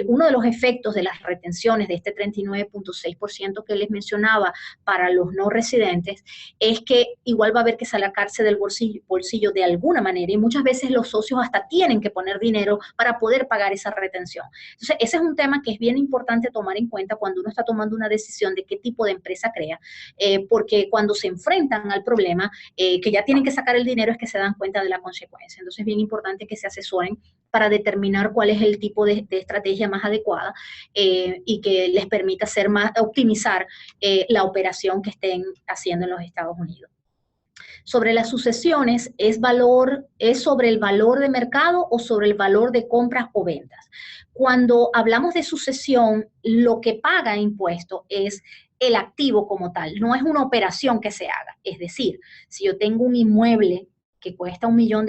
uno de los efectos de las retenciones de este 39.6% que les mencionaba para los no residentes es que igual va a haber que sacarse del bolsillo de alguna manera y muchas veces los socios hasta tienen que poner poner dinero para poder pagar esa retención. Entonces, ese es un tema que es bien importante tomar en cuenta cuando uno está tomando una decisión de qué tipo de empresa crea, porque cuando se enfrentan al problema, que ya tienen que sacar el dinero, es que se dan cuenta de la consecuencia. Entonces, es bien importante que se asesoren para determinar cuál es el tipo de estrategia más adecuada y que les permita optimizar la operación que estén haciendo en los Estados Unidos. Sobre las sucesiones, ¿es sobre el valor de mercado o sobre el valor de compras o ventas? Cuando hablamos de sucesión, lo que paga impuesto es el activo como tal, no es una operación que se haga. Es decir, si yo tengo un inmueble que cuesta $1 millón,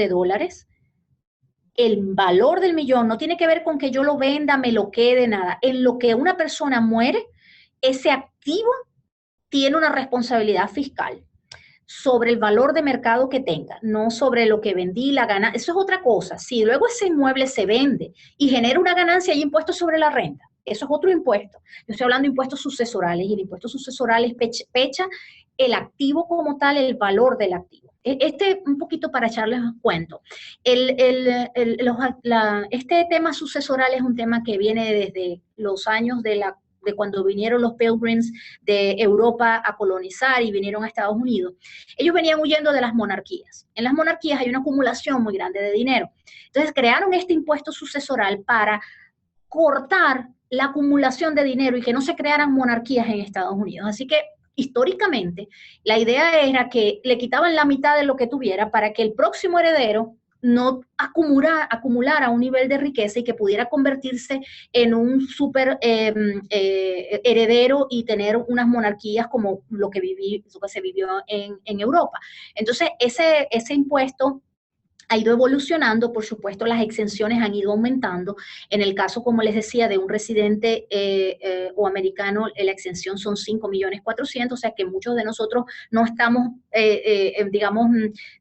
el valor del millón no tiene que ver con que yo lo venda, me lo quede, nada. En lo que una persona muere, ese activo tiene una responsabilidad fiscal sobre el valor de mercado que tenga, no sobre lo que vendí, la ganancia. Eso es otra cosa. Si luego ese inmueble se vende y genera una ganancia, hay impuestos sobre la renta. Eso es otro impuesto. Yo estoy hablando de impuestos sucesorales y el impuesto sucesoral es pecha el activo como tal, el valor del activo. Un poquito para echarles cuento. Este tema sucesoral es un tema que viene desde los años de cuando vinieron los Pilgrims de Europa a colonizar y vinieron a Estados Unidos. Ellos venían huyendo de las monarquías. En las monarquías hay una acumulación muy grande de dinero. Entonces crearon este impuesto sucesoral para cortar la acumulación de dinero y que no se crearan monarquías en Estados Unidos. Así que históricamente la idea era que le quitaban la mitad de lo que tuviera para que el próximo heredero no acumulara un nivel de riqueza y que pudiera convertirse en un súper heredero y tener unas monarquías como lo que se vivió en Europa. Entonces, ese impuesto ha ido evolucionando, por supuesto, las exenciones han ido aumentando. En el caso, como les decía, de un residente o americano, la exención son 5.400.000, o sea que muchos de nosotros no estamos, digamos,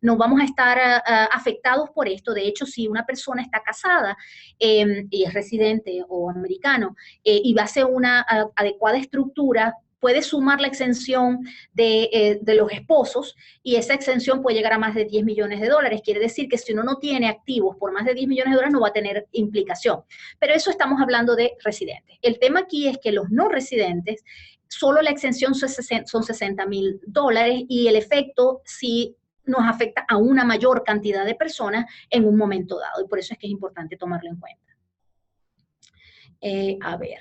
no vamos a estar afectados por esto. De hecho, si una persona está casada y es residente o americano y va a hacer una adecuada estructura, puede sumar la exención de los esposos y esa exención puede llegar a más de $10 millones. Quiere decir que si uno no tiene activos por más de $10 millones no va a tener implicación. Pero eso estamos hablando de residentes. El tema aquí es que los no residentes, solo la exención son $60.000 y el efecto sí nos afecta a una mayor cantidad de personas en un momento dado. Y por eso es que es importante tomarlo en cuenta. A ver.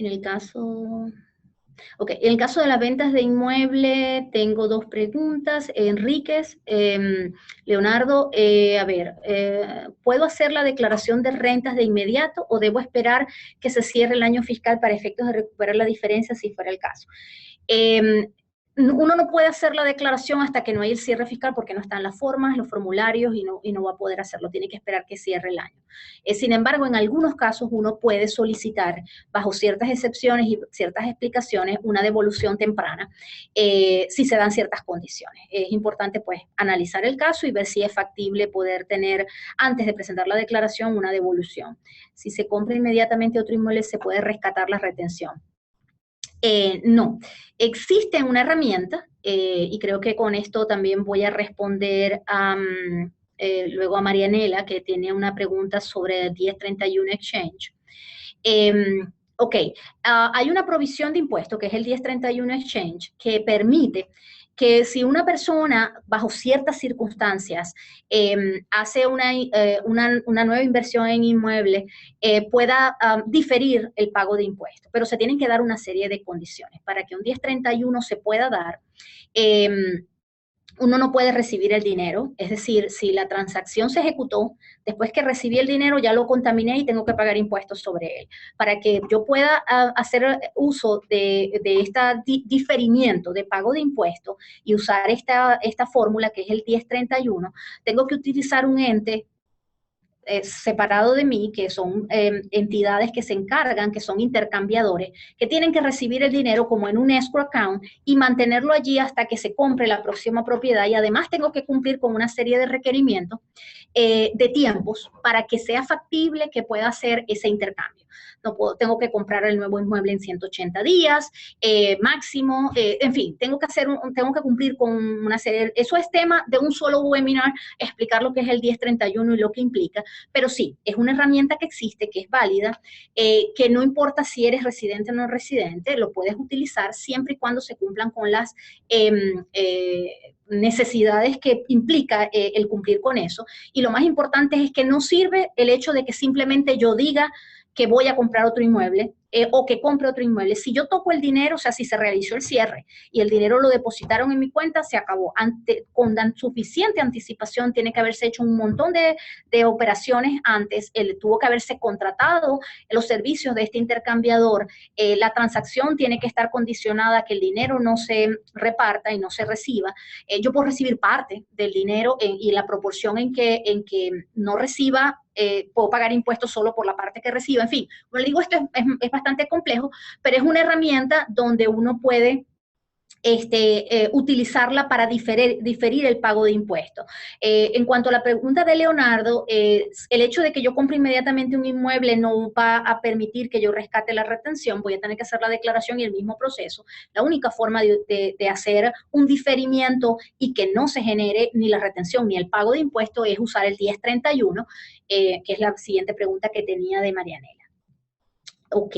En el caso de las ventas de inmueble, tengo dos preguntas. Enríquez, Leonardo, a ver, ¿puedo hacer la declaración de rentas de inmediato o debo esperar que se cierre el año fiscal para efectos de recuperar la diferencia si fuera el caso? Uno no puede hacer la declaración hasta que no hay el cierre fiscal porque no están las formas, los formularios y no va a poder hacerlo. Tiene que esperar que cierre el año. Sin embargo, en algunos casos uno puede solicitar, bajo ciertas excepciones y ciertas explicaciones, una devolución temprana si se dan ciertas condiciones. Es importante, pues, analizar el caso y ver si es factible poder tener, antes de presentar la declaración, una devolución. Si se compra inmediatamente otro inmueble, se puede rescatar la retención. No, existe una herramienta y creo que con esto también voy a responder luego a Marianela, que tiene una pregunta sobre el 1031 Exchange. Ok, hay una provisión de impuesto que es el 1031 Exchange que permite que si una persona, bajo ciertas circunstancias, hace una nueva inversión en inmueble, pueda diferir el pago de impuestos, pero se tienen que dar una serie de condiciones. Para que un 1031 se pueda dar, uno no puede recibir el dinero, es decir, si la transacción se ejecutó, después que recibí el dinero ya lo contaminé y tengo que pagar impuestos sobre él. Para que yo pueda hacer uso de este diferimiento de pago de impuestos y usar esta fórmula que es el 1031, tengo que utilizar un ente separado de mí, que son entidades que se encargan, que son intercambiadores, que tienen que recibir el dinero como en un escrow account y mantenerlo allí hasta que se compre la próxima propiedad, y además tengo que cumplir con una serie de requerimientos de tiempos para que sea factible que pueda hacer ese intercambio. no puedo, tengo que comprar el nuevo inmueble en 180 días, máximo, en fin, tengo que cumplir con una serie, eso es tema de un solo webinar, explicar lo que es el 1031 y lo que implica, pero sí, es una herramienta que existe, que es válida, que no importa si eres residente o no residente, lo puedes utilizar siempre y cuando se cumplan con las necesidades que implica el cumplir con eso. Y lo más importante es que no sirve el hecho de que simplemente yo diga que voy a comprar otro inmueble o que compre otro inmueble. Si yo toco el dinero, o sea, si se realizó el cierre y el dinero lo depositaron en mi cuenta, se acabó. Con suficiente anticipación tiene que haberse hecho un montón de operaciones antes, tuvo que haberse contratado los servicios de este intercambiador, la transacción tiene que estar condicionada a que el dinero no se reparta y no se reciba. Yo puedo recibir parte del dinero y la proporción en que no reciba, puedo pagar impuestos solo por la parte que reciba. En fin, como le digo, esto es bastante complejo, pero es una herramienta donde uno puede utilizarla para diferir el pago de impuestos. En cuanto a la pregunta de Leonardo, el hecho de que yo compre inmediatamente un inmueble no va a permitir que yo rescate la retención, voy a tener que hacer la declaración y el mismo proceso. La única forma de hacer un diferimiento y que no se genere ni la retención ni el pago de impuestos es usar el 1031, que es la siguiente pregunta que tenía de Marianela. Ok.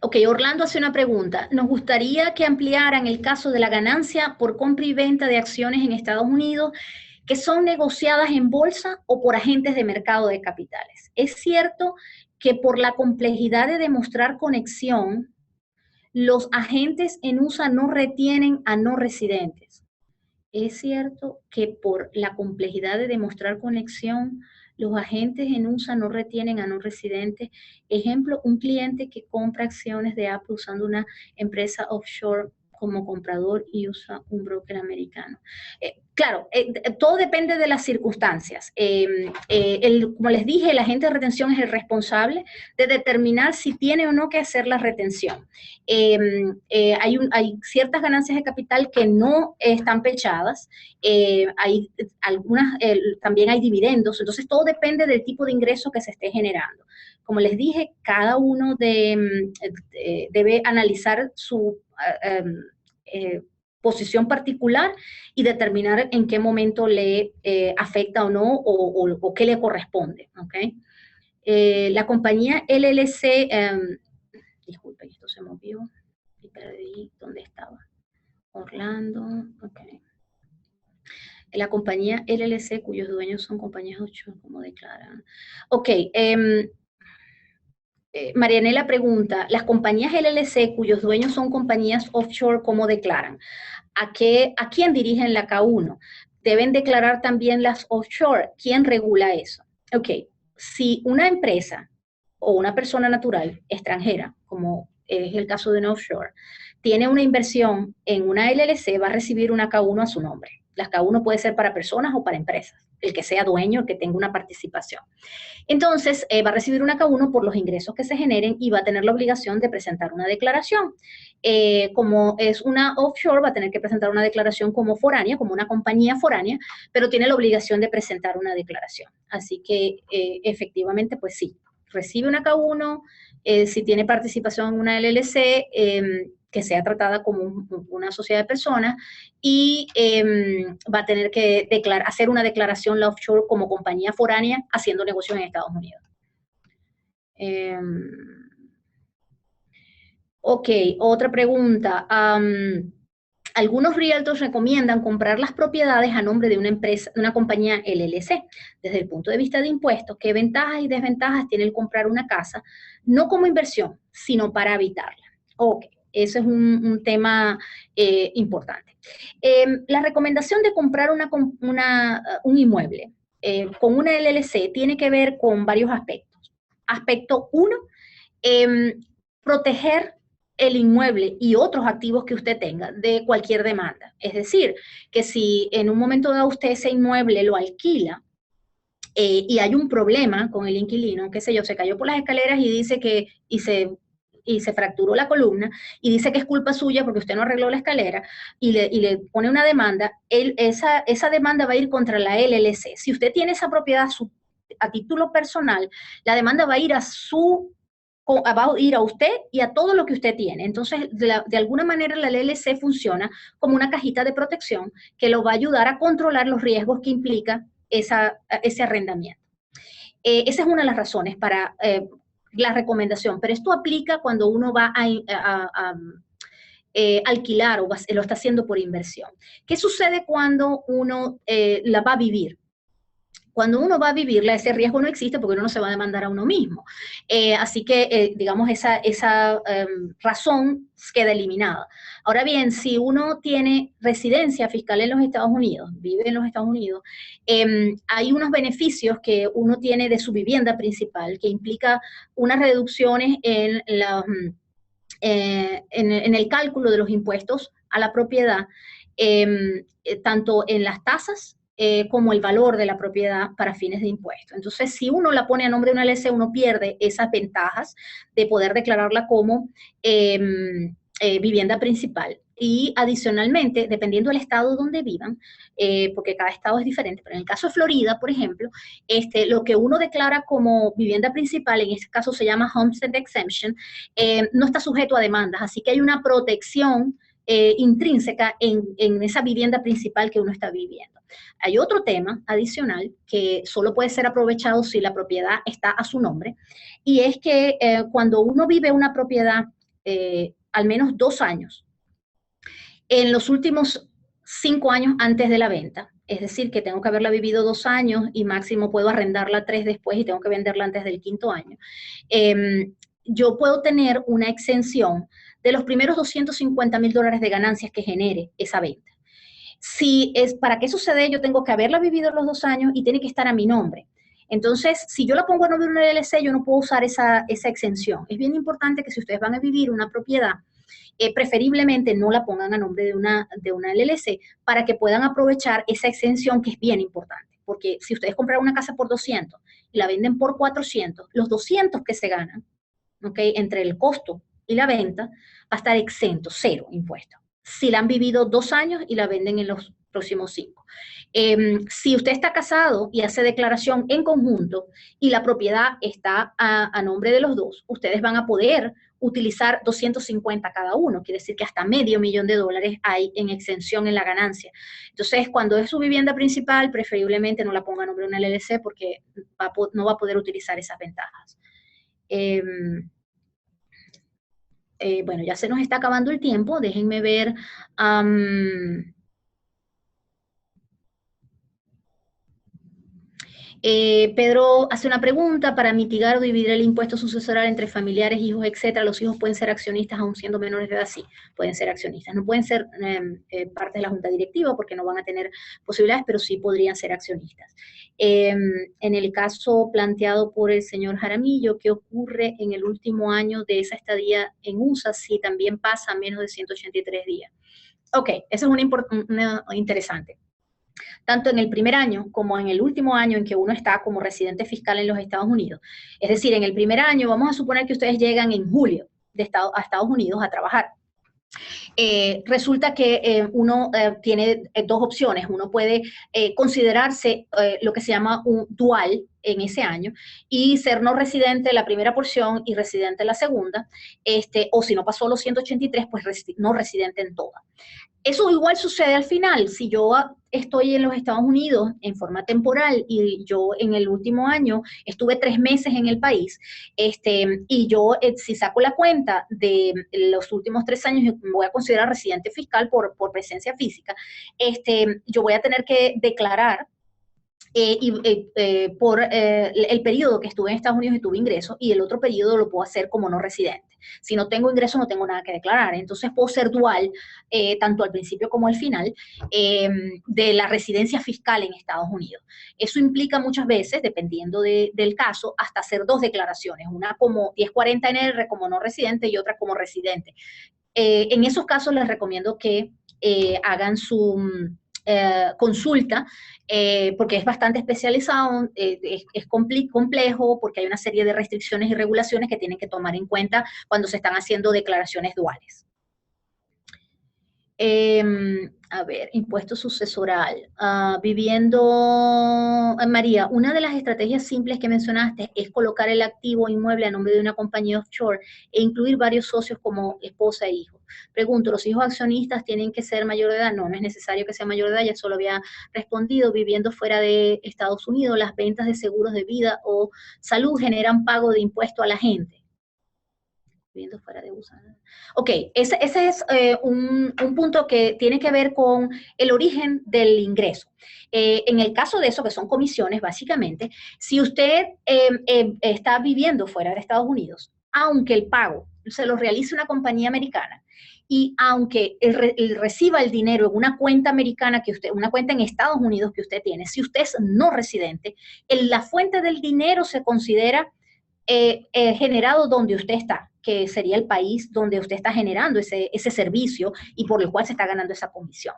Ok, Orlando hace una pregunta. Nos gustaría que ampliaran el caso de la ganancia por compra y venta de acciones en Estados Unidos que son negociadas en bolsa o por agentes de mercado de capitales. Es cierto que por la complejidad de demostrar conexión, los agentes en USA no retienen a no residentes. Es cierto que por la complejidad de demostrar conexión, los agentes en USA no retienen a no residentes. Ejemplo, un cliente que compra acciones de Apple usando una empresa offshore como comprador y usa un broker americano. Claro, todo depende de las circunstancias. Como les dije, el agente de retención es el responsable de determinar si tiene o no que hacer la retención. Hay ciertas ganancias de capital que no están pechadas, hay algunas, también hay dividendos, entonces todo depende del tipo de ingreso que se esté generando. Como les dije, cada uno debe analizar su posición particular y determinar en qué momento le afecta o no o qué le corresponde. ¿Okay? La compañía LLC, disculpen, esto se movió y perdí dónde estaba. Orlando, ok. La compañía LLC, cuyos dueños son compañías offshore, como declaran. Ok, Marianela pregunta, las compañías LLC cuyos dueños son compañías offshore, ¿cómo declaran? ¿A quién dirigen la K1? Deben declarar también las offshore. ¿Quién regula eso? Ok, si una empresa o una persona natural extranjera, como es el caso de una offshore, tiene una inversión en una LLC, va a recibir una K1 a su nombre. Las K1 puede ser para personas o para empresas, el que sea dueño, el que tenga una participación. Entonces, va a recibir una K1 por los ingresos que se generen y va a tener la obligación de presentar una declaración. Como es una offshore, va a tener que presentar una declaración como foránea, como una compañía foránea, pero tiene la obligación de presentar una declaración. Así que, efectivamente, pues sí, recibe una K1, si tiene participación en una LLC, que sea tratada como una sociedad de personas y va a tener que hacer una declaración la offshore como compañía foránea haciendo negocios en Estados Unidos. Ok, otra pregunta. Algunos realtors recomiendan comprar las propiedades a nombre de una empresa, de una compañía LLC. Desde el punto de vista de impuestos, ¿qué ventajas y desventajas tiene el comprar una casa? No como inversión, sino para habitarla. Ok. Ese es un tema importante. La recomendación de comprar un inmueble con una LLC tiene que ver con varios aspectos. Aspecto 1, proteger el inmueble y otros activos que usted tenga de cualquier demanda. Es decir, que si en un momento dado usted ese inmueble lo alquila y hay un problema con el inquilino, qué sé yo, se cayó por las escaleras y dice que y se fracturó la columna y dice que es culpa suya porque usted no arregló la escalera y le pone una demanda, esa demanda va a ir contra la LLC. Si usted tiene esa propiedad a título personal, la demanda va a ir a usted y a todo lo que usted tiene. Entonces, de alguna manera la LLC funciona como una cajita de protección que lo va a ayudar a controlar los riesgos que implica ese arrendamiento. Esa es una de las razones para la recomendación, pero esto aplica cuando uno va a alquilar o lo está haciendo por inversión. ¿Qué sucede cuando uno la va a vivir? Cuando uno va a vivirla, ese riesgo no existe porque uno no se va a demandar a uno mismo. Así que, digamos, esa razón queda eliminada. Ahora bien, si uno tiene residencia fiscal en los Estados Unidos, vive en los Estados Unidos, hay unos beneficios que uno tiene de su vivienda principal que implica unas reducciones en el cálculo de los impuestos a la propiedad, tanto en las tasas como el valor de la propiedad para fines de impuestos. Entonces, si uno la pone a nombre de una LLC, uno pierde esas ventajas de poder declararla como vivienda principal. Y adicionalmente, dependiendo del estado donde vivan, porque cada estado es diferente, pero en el caso de Florida, por ejemplo, lo que uno declara como vivienda principal, en este caso se llama Homestead Exemption, no está sujeto a demandas, así que hay una protección intrínseca en esa vivienda principal que uno está viviendo. Hay otro tema adicional que solo puede ser aprovechado si la propiedad está a su nombre, y es que cuando uno vive una propiedad al menos 2 años, en los últimos 5 años antes de la venta, es decir, que tengo que haberla vivido 2 años y máximo puedo arrendarla 3 después y tengo que venderla antes del 5º año, yo puedo tener una exención de los primeros $250,000 de ganancias que genere esa venta. Para que eso se dé, yo tengo que haberla vivido los 2 años y tiene que estar a mi nombre. Entonces, si yo la pongo a nombre de una LLC, yo no puedo usar esa exención. Es bien importante que si ustedes van a vivir una propiedad, preferiblemente no la pongan a nombre de una LLC para que puedan aprovechar esa exención que es bien importante. Porque si ustedes compran una casa por 200 y la venden por 400, los 200 que se ganan, ¿okay?, entre el costo y la venta, va a estar exento, 0 impuestos. Si la han vivido 2 años y la venden en los próximos 5. Si usted está casado y hace declaración en conjunto y la propiedad está a nombre de los dos, ustedes van a poder utilizar 250 cada uno, quiere decir que hasta $500,000 hay en exención en la ganancia. Entonces, cuando es su vivienda principal, preferiblemente no la ponga a nombre de una LLC porque no va a poder utilizar esas ventajas. Bueno, ya se nos está acabando el tiempo, déjenme ver. Pedro hace una pregunta: para mitigar o dividir el impuesto sucesoral entre familiares, hijos, etcétera, ¿los hijos pueden ser accionistas aún siendo menores de edad? Sí, pueden ser accionistas. No pueden ser parte de la junta directiva porque no van a tener posibilidades, pero sí podrían ser accionistas. En el caso planteado por el señor Jaramillo, ¿qué ocurre en el último año de esa estadía en USA si también pasa menos de 183 días? Ok, eso es una interesante. Tanto en el primer año como en el último año en que uno está como residente fiscal en los Estados Unidos. Es decir, en el primer año, vamos a suponer que ustedes llegan en julio a Estados Unidos a trabajar. Resulta que uno tiene 2 opciones. Uno puede considerarse lo que se llama un dual en ese año y ser no residente la primera porción y residente la segunda, o si no pasó los 183, pues no residente en toda. Eso igual sucede al final. Si yo estoy en los Estados Unidos en forma temporal y yo en el último año estuve 3 meses en el país, y yo si saco la cuenta de los últimos 3 años, me voy a considerar residente fiscal por presencia física, yo voy a tener que declarar por el periodo que estuve en Estados Unidos y tuve ingresos, y el otro periodo lo puedo hacer como no residente. Si no tengo ingresos, no tengo nada que declarar. Entonces puedo ser dual, tanto al principio como al final, de la residencia fiscal en Estados Unidos. Eso implica muchas veces, dependiendo del caso, hasta hacer 2 declaraciones, una como 1040 NR como no residente y otra como residente. En esos casos les recomiendo que hagan consulta, porque es bastante especializado, es complejo, porque hay una serie de restricciones y regulaciones que tienen que tomar en cuenta cuando se están haciendo declaraciones duales. A ver, impuesto sucesoral. María, una de las estrategias simples que mencionaste es colocar el activo inmueble a nombre de una compañía offshore e incluir varios socios como esposa e hijo. Pregunto, ¿los hijos accionistas tienen que ser mayor de edad? No, no es necesario que sea mayor de edad, ya solo había respondido, viviendo fuera de Estados Unidos, las ventas de seguros de vida o salud generan pago de impuesto a la gente. Viviendo fuera de USA. Ok, ese es un punto que tiene que ver con el origen del ingreso. En el caso de eso, que son comisiones, básicamente, si usted está viviendo fuera de Estados Unidos, aunque el pago se lo realice una compañía americana, y aunque él reciba el dinero en una cuenta americana que usted, una cuenta en Estados Unidos que usted tiene, si usted es no residente, la fuente del dinero se considera generado donde usted está, que sería el país donde usted está generando ese servicio y por el cual se está ganando esa comisión.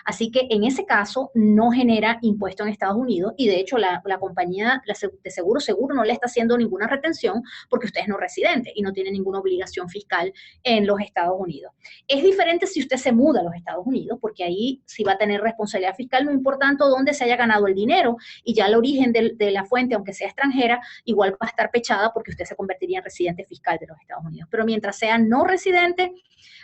Así que en ese caso no genera impuesto en Estados Unidos y de hecho la compañía de seguro no le está haciendo ninguna retención porque usted es no residente y no tiene ninguna obligación fiscal en los Estados Unidos. Es diferente si usted se muda a los Estados Unidos porque ahí sí va a tener responsabilidad fiscal, no importando dónde se haya ganado el dinero y ya el origen de la fuente, aunque sea extranjera, igual va a estar pechada porque usted se convertiría en residente fiscal de los Estados Unidos. Pero mientras sea no residente,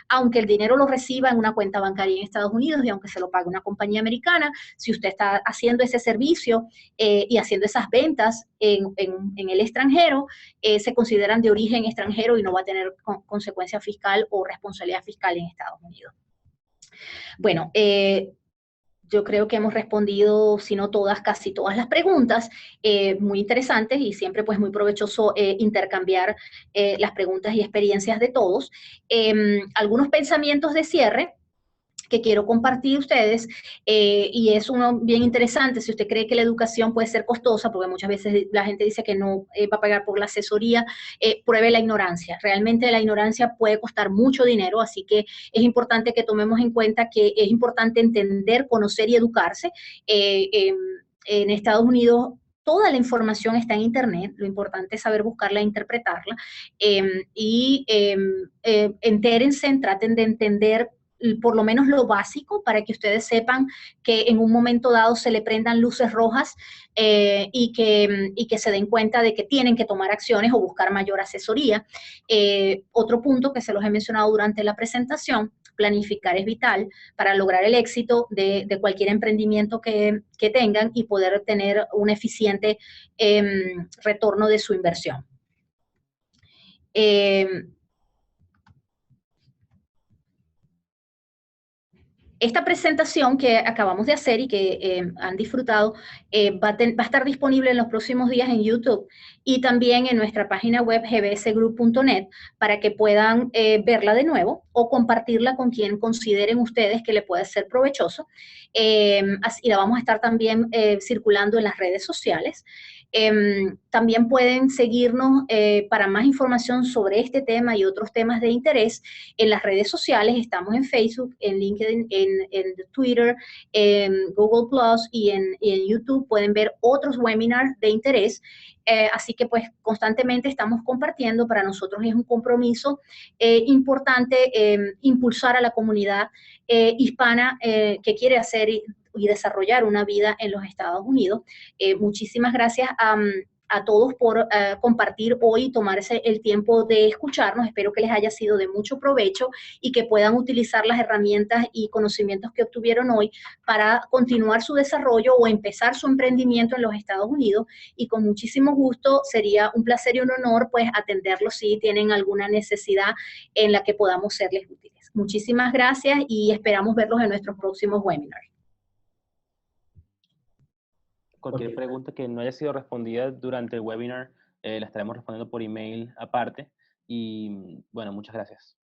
aunque el dinero lo reciba en una cuenta bancaria en Estados Unidos y aunque se lo pague una compañía americana, si usted está haciendo ese servicio y haciendo esas ventas en el extranjero, se consideran de origen extranjero y no va a tener consecuencia fiscal o responsabilidad fiscal en Estados Unidos. Bueno, yo creo que hemos respondido, si no todas, casi todas las preguntas, muy interesantes y siempre pues muy provechoso intercambiar las preguntas y experiencias de todos. Algunos pensamientos de cierre que quiero compartir ustedes, y es uno bien interesante. Si usted cree que la educación puede ser costosa, porque muchas veces la gente dice que no va a pagar por la asesoría, pruebe la ignorancia. Realmente la ignorancia puede costar mucho dinero, así que es importante que tomemos en cuenta que es importante entender, conocer y educarse. En Estados Unidos toda la información está en Internet, lo importante es saber buscarla e interpretarla, entérense, traten de entender por lo menos lo básico para que ustedes sepan que en un momento dado se le prendan luces rojas y que se den cuenta de que tienen que tomar acciones o buscar mayor asesoría. Otro punto que se los he mencionado durante la presentación, planificar es vital para lograr el éxito de cualquier emprendimiento que tengan y poder tener un eficiente retorno de su inversión. Esta presentación que acabamos de hacer y que han disfrutado va a estar disponible en los próximos días en YouTube y también en nuestra página web gbsgroup.net para que puedan verla de nuevo o compartirla con quien consideren ustedes que le puede ser provechoso. Y la vamos a estar también circulando en las redes sociales. También pueden seguirnos para más información sobre este tema y otros temas de interés en las redes sociales. Estamos en Facebook, en LinkedIn, en Twitter, en Google Plus y en YouTube. Pueden ver otros webinars de interés. Así que pues constantemente estamos compartiendo. Para nosotros es un compromiso importante impulsar a la comunidad hispana que quiere hacer y desarrollar una vida en los Estados Unidos. Muchísimas gracias a todos por compartir hoy y tomarse el tiempo de escucharnos. Espero que les haya sido de mucho provecho y que puedan utilizar las herramientas y conocimientos que obtuvieron hoy para continuar su desarrollo o empezar su emprendimiento en los Estados Unidos. Y con muchísimo gusto, sería un placer y un honor pues atenderlos si tienen alguna necesidad en la que podamos serles útiles. Muchísimas gracias y esperamos verlos en nuestros próximos webinars. Cualquier pregunta que no haya sido respondida durante el webinar, la estaremos respondiendo por email aparte. Y bueno, muchas gracias.